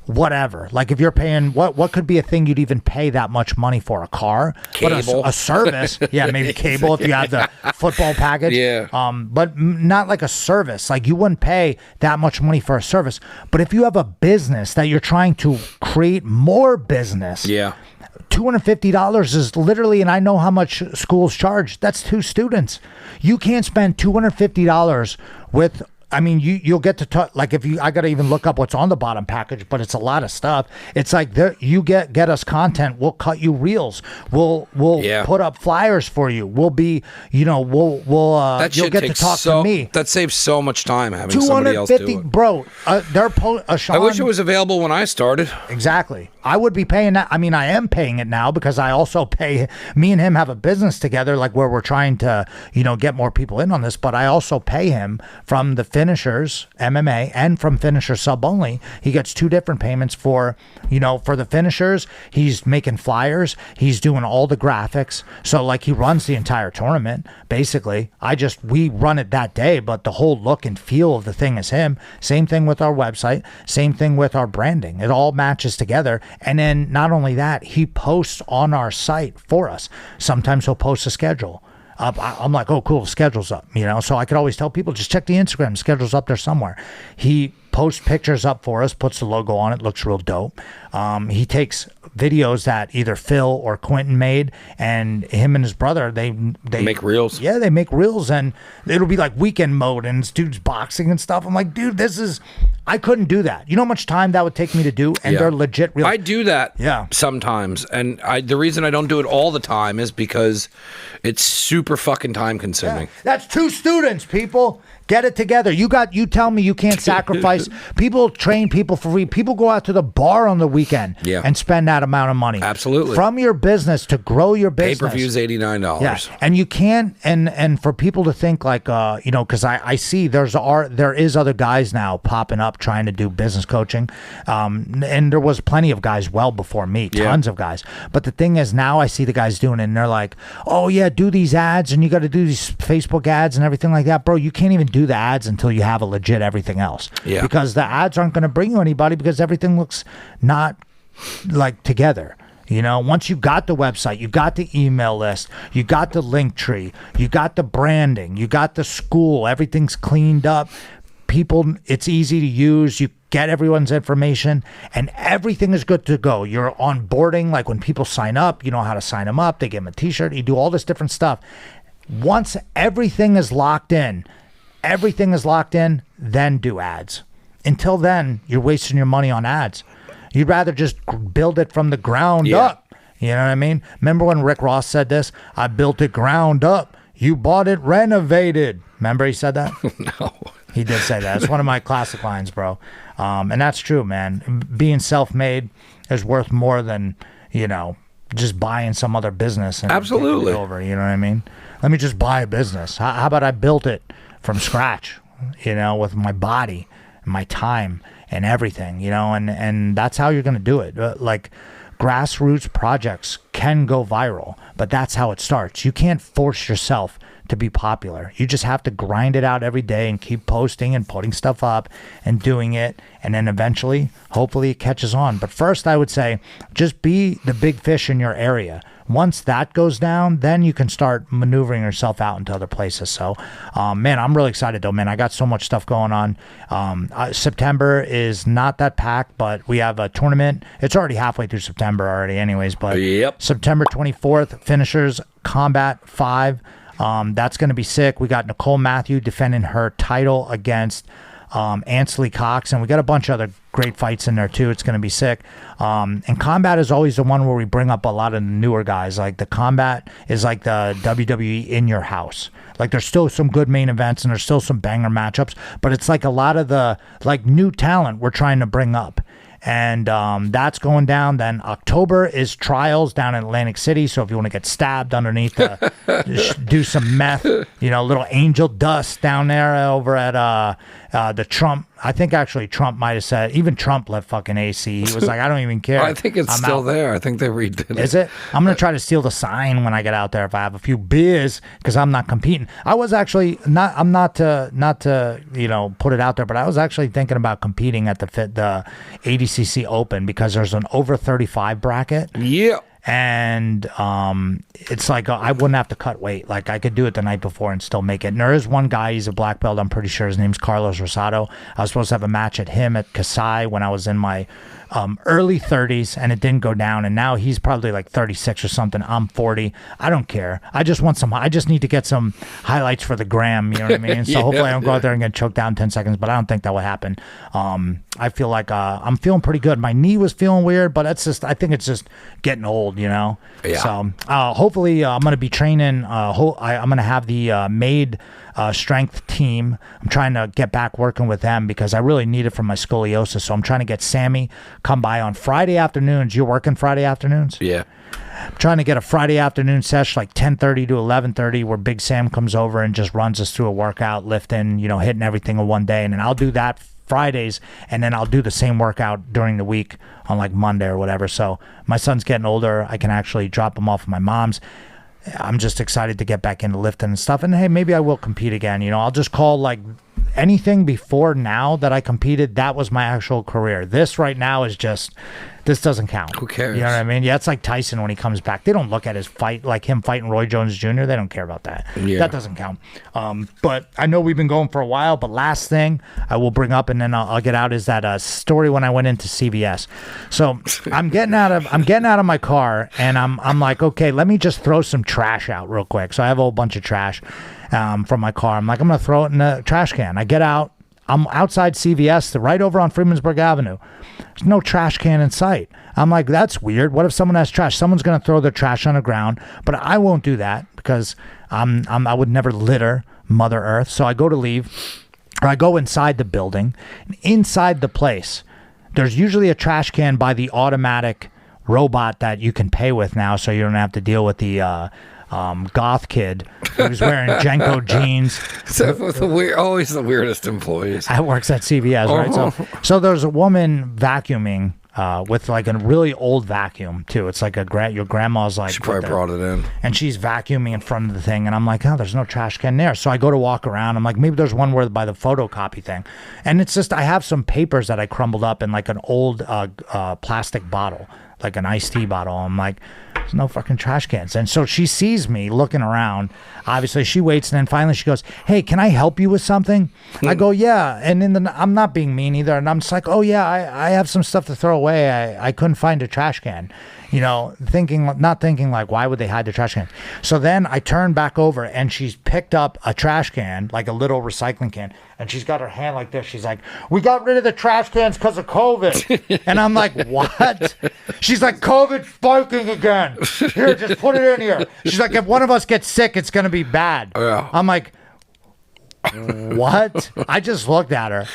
whatever. Like if you're paying, what could be a thing you'd even pay that much money for? A car? Cable. But a service. Yeah, maybe cable if you have the football package. Yeah. But not like a service. Like you wouldn't pay that much money for a service. But if you have a business that you're trying to create more business. Yeah. $250 is literally, and I know how much schools charge. That's 2 students. You can't spend $250 with I mean, you'll get to talk, like, I got to even look up what's on the bottom package, but it's a lot of stuff. It's like you get us content. We'll cut you reels. We'll put up flyers for you. We'll be, we'll you'll get to talk to me. That saves so much time having somebody else do it. Bro, they're I wish it was available when I started. Exactly. I would be paying that. I mean, I am paying it now because I also pay. Me and him have a business together, like where we're trying to, get more people in on this. But I also pay him from the finishers MMA and from finisher sub only. He gets 2 different payments for, for the finishers. He's making flyers. He's doing all the graphics. So like he runs the entire tournament. Basically, we run it that day, but the whole look and feel of the thing is him. Same thing with our website. Same thing with our branding. It all matches together. And then not only that, he posts on our site for us. Sometimes he'll post a schedule up. I'm like, oh, cool, schedule's up, so I could always tell people, just check the Instagram, schedule's up there somewhere. He posts pictures up for us, puts the logo on it, looks real dope. He takes videos that either Phil or Quentin made, and him and his brother, they make reels. Yeah, they make reels, and it'll be like weekend mode, and this dude's boxing and stuff. I'm like, dude, I couldn't do that. You know how much time that would take me to do? And they're legit real. I do that sometimes. And the reason I don't do it all the time is because it's super fucking time consuming. Yeah. That's 2 students, people. Get it together. You tell me you can't sacrifice. People train people for free. People go out to the bar on the weekend and spend that amount of money. Absolutely. From your business to grow your business. Pay-per-view's $89. Yeah. And you can't, and for people to think like, because I see there is other guys now popping up trying to do business coaching. And there was plenty of guys well before me, tons of guys. But the thing is, now I see the guys doing it, and they're like, oh yeah, do these ads, and you got to do these Facebook ads and everything like that. Bro, you can't even do the ads until you have a legit everything else. Yeah. Because the ads aren't going to bring you anybody because everything looks not like together. Once you got the website, you got the email list, you got the link tree, you got the branding, you got the school, everything's cleaned up. People, it's easy to use. You get everyone's information and everything is good to go. You're onboarding, like when people sign up, you know how to sign them up. They get them a t-shirt. You do all this different stuff. Once everything is locked in, then do ads. Until then, you're wasting your money on ads. You'd rather just build it from the ground up. You know what I mean? Remember when Rick Ross said this? I built it ground up. You bought it renovated. Remember he said that? No. He did say that. It's one of my classic lines, bro. And that's true, man. Being self-made is worth more than, just buying some other business and absolutely taking it over. You know what I mean? Let me just buy a business. How about I built it from scratch, with my body and my time and everything, and that's how you're going to do it. Like grassroots projects can go viral, but that's how it starts. You can't force yourself to be popular. You just have to grind it out every day and keep posting and putting stuff up and doing it. And then eventually, hopefully it catches on. But first, I would say just be the big fish in your area. Once that goes down, then you can start maneuvering yourself out into other places. So, man, I'm really excited though, man. I got so much stuff going on. September is not that packed, but we have a tournament. It's already halfway through September already anyways, but September 24th, Finishers Combat 5. That's going to be sick. We got Nicole Matthew defending her title against Ansley Cox, and we got a bunch of other great fights in there too. It's going to be sick. And Combat is always the one where we bring up a lot of the newer guys. Like the Combat is like the WWE in your house. Like there's still some good main events and there's still some banger matchups, but it's like a lot of the like new talent we're trying to bring up. And that's going down. Then October is trials down in Atlantic City. So if you want to get stabbed underneath, do some meth, little angel dust down there over at the Trump. I think actually Trump might have said, even Trump left fucking AC. He was like, I don't even care. I think it's still there. I think they redid it. Is it? I'm going to try to steal the sign when I get out there if I have a few beers because I'm not competing. I was actually I'm not to put it out there, but I was actually thinking about competing at the ADCC Open because there's an over 35 bracket. Yeah. And it's like I wouldn't have to cut weight. Like I could do it the night before and still make it. And there is one guy, he's a black belt. I'm pretty sure his name's Carlos Rosado. I was supposed to have a match at him at Kasai when I was in my early 30s, and it didn't go down. And now he's probably like 36 or something. I'm 40. I don't care. I just need to get some highlights for the gram. You know what I mean? So hopefully I don't go out there and get choked down in 10 seconds, but I don't think that will happen. I feel like I'm feeling pretty good. My knee was feeling weird, but I think it's just getting old, you know? Yeah. So hopefully I'm going to be training. I'm going to have the MAID strength team. I'm trying to get back working with them because I really need it for my scoliosis. So I'm trying to get Sammy come by on Friday afternoons. You're working Friday afternoons? Yeah. I'm trying to get a Friday afternoon session like 10:30 to 11:30 where Big Sam comes over and just runs us through a workout, lifting, hitting everything in one day. And then I'll do that Fridays, and then I'll do the same workout during the week on like Monday or whatever. So my son's getting older. I can actually drop him off at my mom's. I'm just excited to get back into lifting and stuff. And hey, maybe I will compete again. I'll just call like anything before now that I competed, that was my actual career. This right now is just, this doesn't count. Who cares? You know what I mean? Yeah, it's like Tyson when he comes back. They don't look at his fight like him fighting Roy Jones Jr. They don't care about that. Yeah. That doesn't count. But I know we've been going for a while. But last thing I will bring up, and then I'll get out, is that story when I went into CVS. So I'm getting out of my car, and I'm like, okay, let me just throw some trash out real quick. So I have a whole bunch of trash from my car. I'm like, I'm gonna throw it in the trash can. I get out. I'm outside CVS, right over on Freemansburg Avenue. There's no trash can in sight. I'm like, that's weird. What if someone has trash? Someone's going to throw their trash on the ground, but I won't do that because I would never litter Mother Earth. So I go to leave, or I go inside the building. And inside the place, there's usually a trash can by the automatic robot that you can pay with now, so you don't have to deal with the goth kid who's wearing Jenko jeans. So always the weirdest employees. That works at CVS, right? So there's a woman vacuuming with like a really old vacuum too. It's like your grandma's like. She probably brought it in. And she's vacuuming in front of the thing, and I'm like, oh, there's no trash can there. So I go to walk around. I'm like, maybe there's one where by the photocopy thing, and it's just I have some papers that I crumbled up in like an old plastic bottle, like an iced tea bottle. I'm like, there's no fucking trash cans. And so she sees me looking around. Obviously, she waits, and then finally she goes, hey, can I help you with something? I go, yeah. And I'm not being mean either. And I'm just like, oh, yeah, I have some stuff to throw away. I couldn't find a trash can. Not thinking like, why would they hide the trash can? So then I turn back over, and she's picked up a trash can, like a little recycling can, and she's got her hand like this. She's like, we got rid of the trash cans because of COVID. And I'm like, what? She's like, COVID's spiking again. Here, just put it in here. She's like, if one of us gets sick, it's going to be bad. Yeah. I'm like, what? I just looked at her.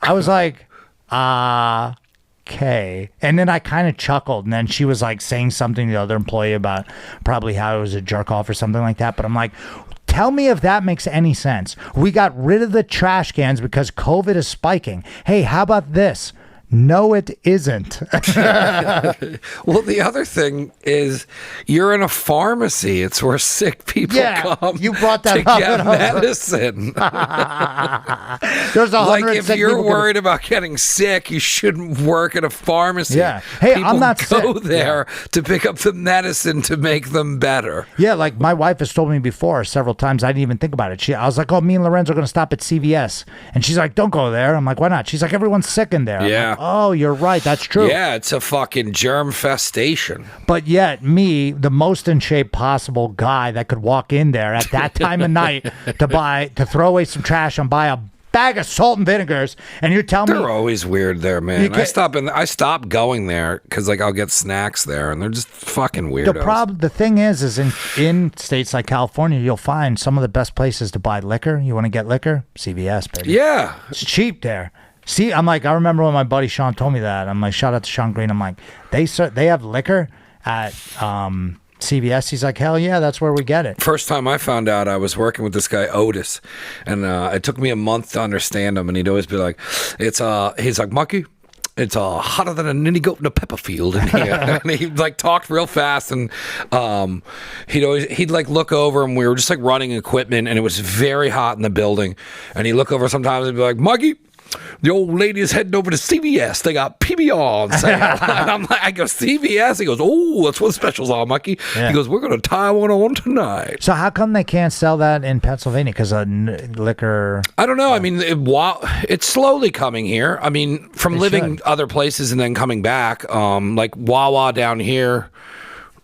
I was like, okay. And then I kind of chuckled, and then she was like saying something to the other employee about probably how it was a jerk off or something like that. But I'm like, tell me if that makes any sense. We got rid of the trash cans because COVID is spiking. Hey, how about this? No, it isn't. Well, the other thing is you're in a pharmacy. It's where sick people come you brought that to up get medicine. There's like if you're worried about getting sick, you shouldn't work at a pharmacy. Yeah. Hey, people I'm not go sick. there to pick up the medicine to make them better. Yeah, like my wife has told me before several times. I didn't even think about it. I was like, oh, me and Lorenzo are going to stop at CVS. And she's like, don't go there. I'm like, why not? She's like, everyone's sick in there. Yeah. Like, oh, you're right. That's true. Yeah, it's a fucking germ festation. But yet, me, the most in shape possible guy that could walk in there at that time of night to throw away some trash and buy a bag of salt and vinegars, and you tell me they're always weird there, man. I stopped going there because like I'll get snacks there, and they're just fucking weirdos. The thing is in states like California, you'll find some of the best places to buy liquor. You want to get liquor? CVS, baby. Yeah, it's cheap there. See, I'm like, I remember when my buddy Sean told me that. I'm like, shout out to Sean Green. I'm like, they have liquor at CVS. He's like, hell yeah, that's where we get it. First time I found out, I was working with this guy Otis, and it took me a month to understand him. And he'd always be like, he's like, Monkey, it's hotter than a ninny goat in a pepper field in here. And he like talked real fast, and he'd like look over, and we were just like running equipment, and it was very hot in the building. And he'd look over sometimes and be like, Monkey, the old lady is heading over to CVS. They got PBR on sale. And I'm like, I go, CVS? He goes, oh, that's what the specials are, Mikey. Yeah. He goes, we're going to tie one on tonight. So how come they can't sell that in Pennsylvania? Because liquor. I don't know. I mean, it's slowly coming here. I mean, from living other places and then coming back, like Wawa down here,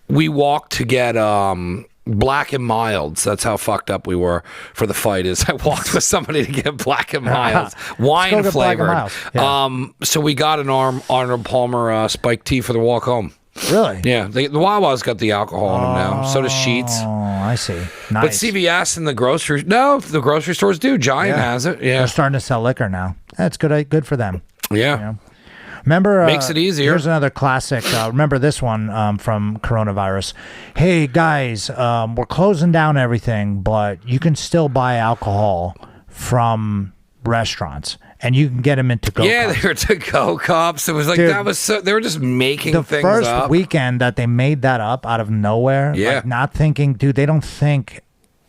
we walked to get Black and Milds. That's how fucked up we were for the fight. Is I walked with somebody to get Black and Milds, wine flavored. Yeah. So we got an Arnold Palmer spiked tea for the walk home. Really? Yeah, the Wawa's got the alcohol in them now. So does Sheets. Oh, I see. Nice. But CVS and the grocery stores do. Giant has it. Yeah, They're starting to sell liquor now. That's good. Good for them. yeah. Remember, Makes it easier. Here's another classic. Remember this one from coronavirus. Hey guys, we're closing down everything, but you can still buy alcohol from restaurants, and you can get them in to-go Yeah, cups. they were to-go cups. It was like Dude, that was so. They were just making The things first up. weekend that they made that up out of nowhere, Yeah. like not thinking, dude, they don't think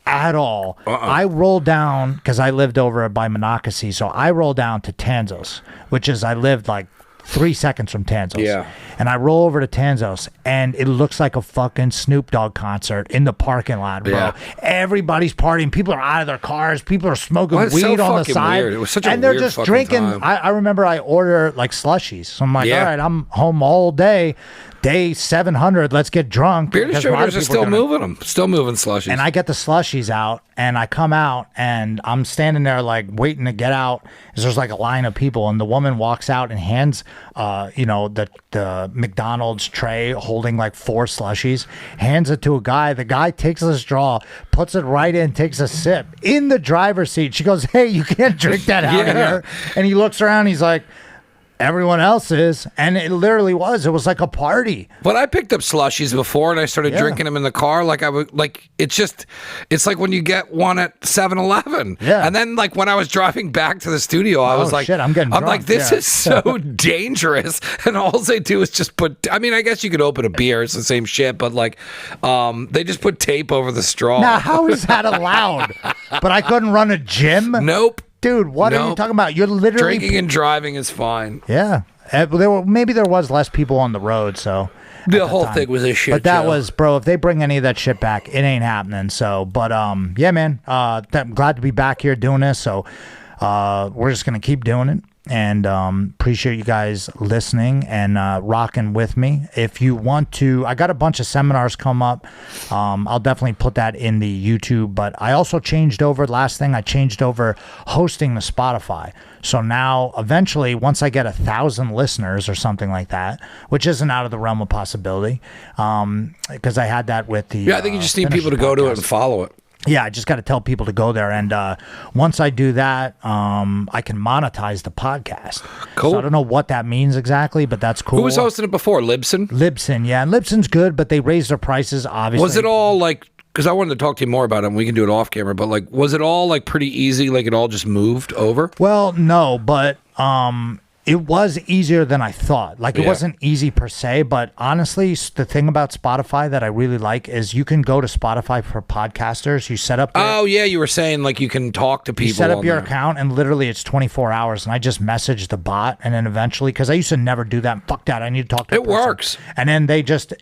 at all. I rolled down because I lived over by Monocacy, so I rolled down to Tanzos, which is I lived like 3 seconds from Tanzos. Yeah. And I roll over to Tanzos, and it looks like a fucking Snoop Dogg concert in the parking lot, bro. Yeah. Everybody's partying. People are out of their cars. People are smoking Well, it's weed so on the fucking side. weird. It was such a and they're weird just fucking drinking. time. I remember I order like slushies. So I'm like, Yeah. all right, I'm home all day. Day 700, let's get drunk. Beer because a lot of distributors are people still gonna- moving them. Still moving slushies. And I get the slushies out, and I come out, and I'm standing there like waiting to get out. 'Cause there's like a line of people, and the woman walks out and hands, the McDonald's tray holding like 4 slushies, hands it to a guy. The guy takes a straw, puts it right in, takes a sip in the driver's seat. She goes, "Hey, you can't drink that out of Yeah. here." And he looks around. He's like, everyone else is, and it literally was. It was like a party. But I picked up slushies before, and I started Yeah. drinking them in the car. Like I would, like it's like when you get one at 7-Eleven. Yeah. And then like when I was driving back to the studio, I was like, shit, I'm getting like, drunk. this Yeah. is so dangerous. And all they do is just put. I mean, I guess you could open a beer; it's the same shit. But like, they just put tape over the straw. Now, how is that allowed? But I couldn't run a gym? Nope. Dude, what are you Nope. talking about? You're literally Drinking and driving is fine. Yeah. Maybe there was less people on the road, so The whole thing was a shit but that show. was, bro, if they bring any of that shit back, it ain't happening. So, but yeah, man, I'm glad to be back here doing this. So, we're just gonna keep doing it, and appreciate you guys listening and rocking with me. If you want to, I got a bunch of seminars come up. I'll definitely put that in the YouTube. But I also changed over. Last thing, I changed over hosting the Spotify. So now, eventually, once I get 1,000 listeners or something like that, which isn't out of the realm of possibility, because I had that with the Yeah, I think you just need Finisher people to go to it podcast. and follow it. Yeah, I just got to tell people to go there, and once I do that, I can monetize the podcast. Cool. So I don't know what that means exactly, but that's cool. Who was hosting it before? Libsyn? Libsyn, yeah, and Libsyn's good, but they raised their prices. Obviously, Was it all like? Because I wanted to talk to you more about it. And we can do it off camera. But like, was it all like pretty easy? Like it all just moved over? Well, no, but it was easier than I thought. Like, it Yeah. wasn't easy per se, but honestly, the thing about Spotify that I really like is you can go to Spotify for podcasters. You set up your, Oh yeah, you were saying like you can talk to people. you set up on your there. account, and literally it's 24 hours. And I just message the bot, and then eventually, because I used to never do that. Fuck that, I need to talk to. It a person. works. And then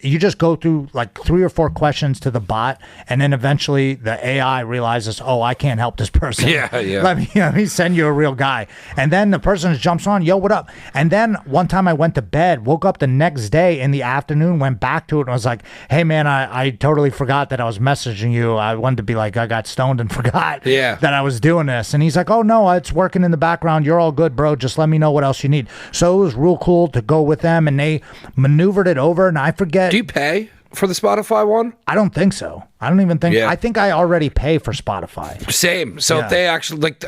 you just go through like 3 or 4 questions to the bot, and then eventually the AI realizes, oh, I can't help this person. Yeah, yeah. Let me send you a real guy. And then the person jumps on, yo, what up? And then one time I went to bed, woke up the next day in the afternoon, went back to it, and was like, hey man, I totally forgot that I was messaging you. I wanted to be like, I got stoned and forgot Yeah. that I was doing this. And he's like, oh no, it's working in the background. You're all good, bro. Just let me know what else you need. So it was real cool to go with them, and they maneuvered it over, and I forget. Do you pay for the Spotify one? I don't think so. I don't even think. Yeah. I think I already pay for Spotify. Same. So Yeah. if they actually like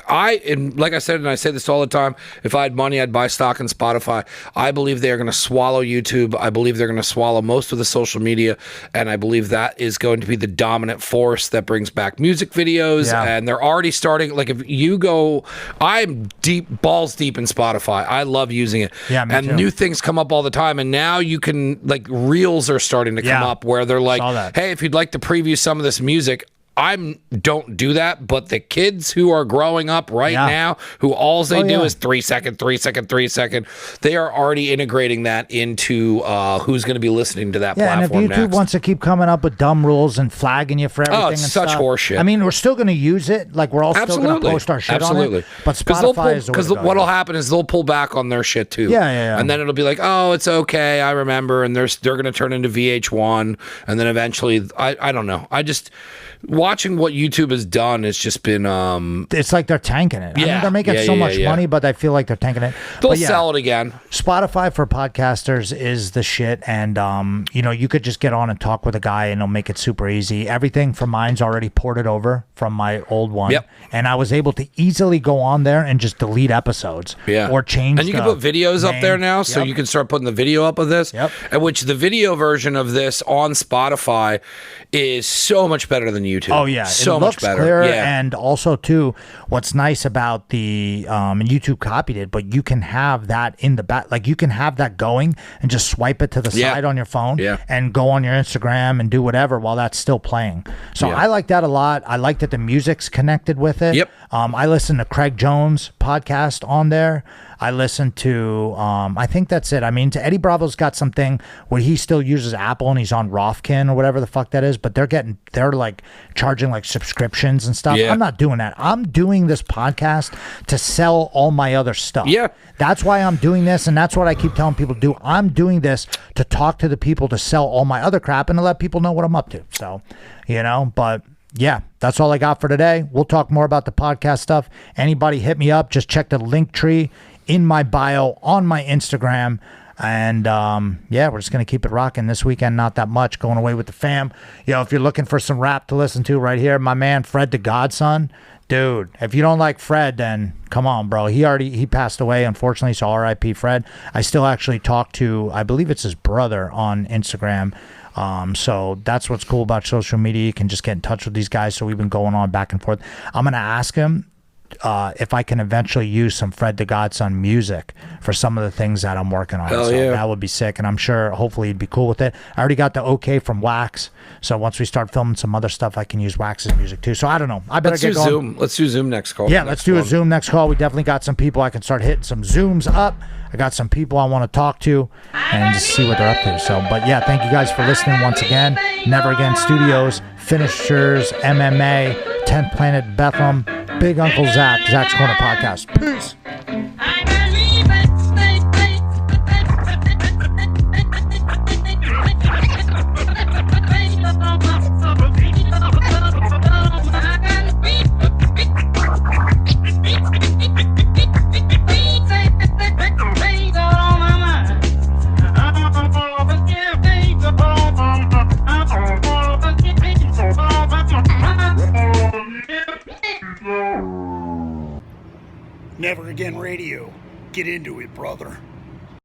I said, and I say this all the time, if I had money, I'd buy stock in Spotify. I believe they are going to swallow YouTube. I believe they're going to swallow most of the social media, and I believe that is going to be the dominant force that brings back music videos. Yeah. And they're already starting. Like if you go, I'm balls deep in Spotify. I love using it. Yeah, me and too. new things come up all the time. And now you can like reels are starting to come Yeah. up where they're like, Saw that. hey, if you'd like to preview some of this music, I'm don't do that, but the kids who are growing up right now, who all they do is 3 second, 3 second, 3 second, they are already integrating that into who's going to be listening to that platform and if YouTube next. wants to keep coming up with dumb rules and flagging you for everything, it's and such stuff, horseshit. I mean, we're still going to use it. Like we're all still going to post our shit on it. But Spotify is the way to go. Because what'll happen is they'll pull back on their shit too. Yeah. And then it'll be like, oh, it's okay, I remember, and they're going to turn into VH1, and then eventually, I don't know. I just watching what YouTube has done has just been it's like they're tanking it. I mean, they're making so much money, but I feel like they're tanking it. They'll sell it again. Spotify for podcasters is the shit, and you could just get on and talk with a guy, and it'll make it super easy. Everything from mine's already ported over from my old one, and I was able to easily go on there and just delete episodes, or change. And you can put videos up there now, so you can start putting the video up of this. And which the video version of this on Spotify is so much better than YouTube. Oh yeah, so it much looks better. Clearer, and also too, what's nice about the and YouTube copied it, but you can have that in the back, like you can have that going and just swipe it to the side on your phone, and go on your Instagram and do whatever while that's still playing. So I like that a lot. I like that the music's connected with it. I listen to Craig Jones' podcast on there. I listen to, I think that's it. I mean, Eddie Bravo's got something where he still uses Apple and he's on Rofkin or whatever the fuck that is, but they're like charging like subscriptions and stuff. I'm not doing that. I'm doing this podcast to sell all my other stuff. That's why I'm doing this, and that's what I keep telling people to do. I'm doing this to talk to the people, to sell all my other crap, and to let people know what I'm up to. So, but yeah, that's all I got for today. We'll talk more about the podcast stuff. Anybody hit me up, just check the link tree in my bio on my Instagram. And we're just going to keep it rocking this weekend. Not that much. Going away with the fam. If you're looking for some rap to listen to right here, my man Fred the Godson. Dude, if you don't like Fred, then come on, bro. He passed away, unfortunately, so R.I.P. Fred. I still actually talk to, I believe it's his brother on Instagram. So that's what's cool about social media. You can just get in touch with these guys. So we've been going on back and forth. I'm going to ask him if I can eventually use some Fred the Godson music for some of the things that I'm working on. That would be sick, and I'm sure hopefully he'd be cool with it. I already got the okay from Wax, so once we start filming some other stuff, I can use Wax's music too. So I don't know. I better get going. Zoom. Let's do Zoom next call. Yeah, let's do a Zoom next call. We definitely got some people I can start hitting some Zooms up. I got some people I want to talk to and just see what they're up to. So, but yeah, thank you guys for listening once again. Never Again Studios, Finishers, MMA, 10th Planet Bethlehem, Big Uncle Zach, Zach's Corner Podcast. Peace. Never Again Radio. Get into it, brother.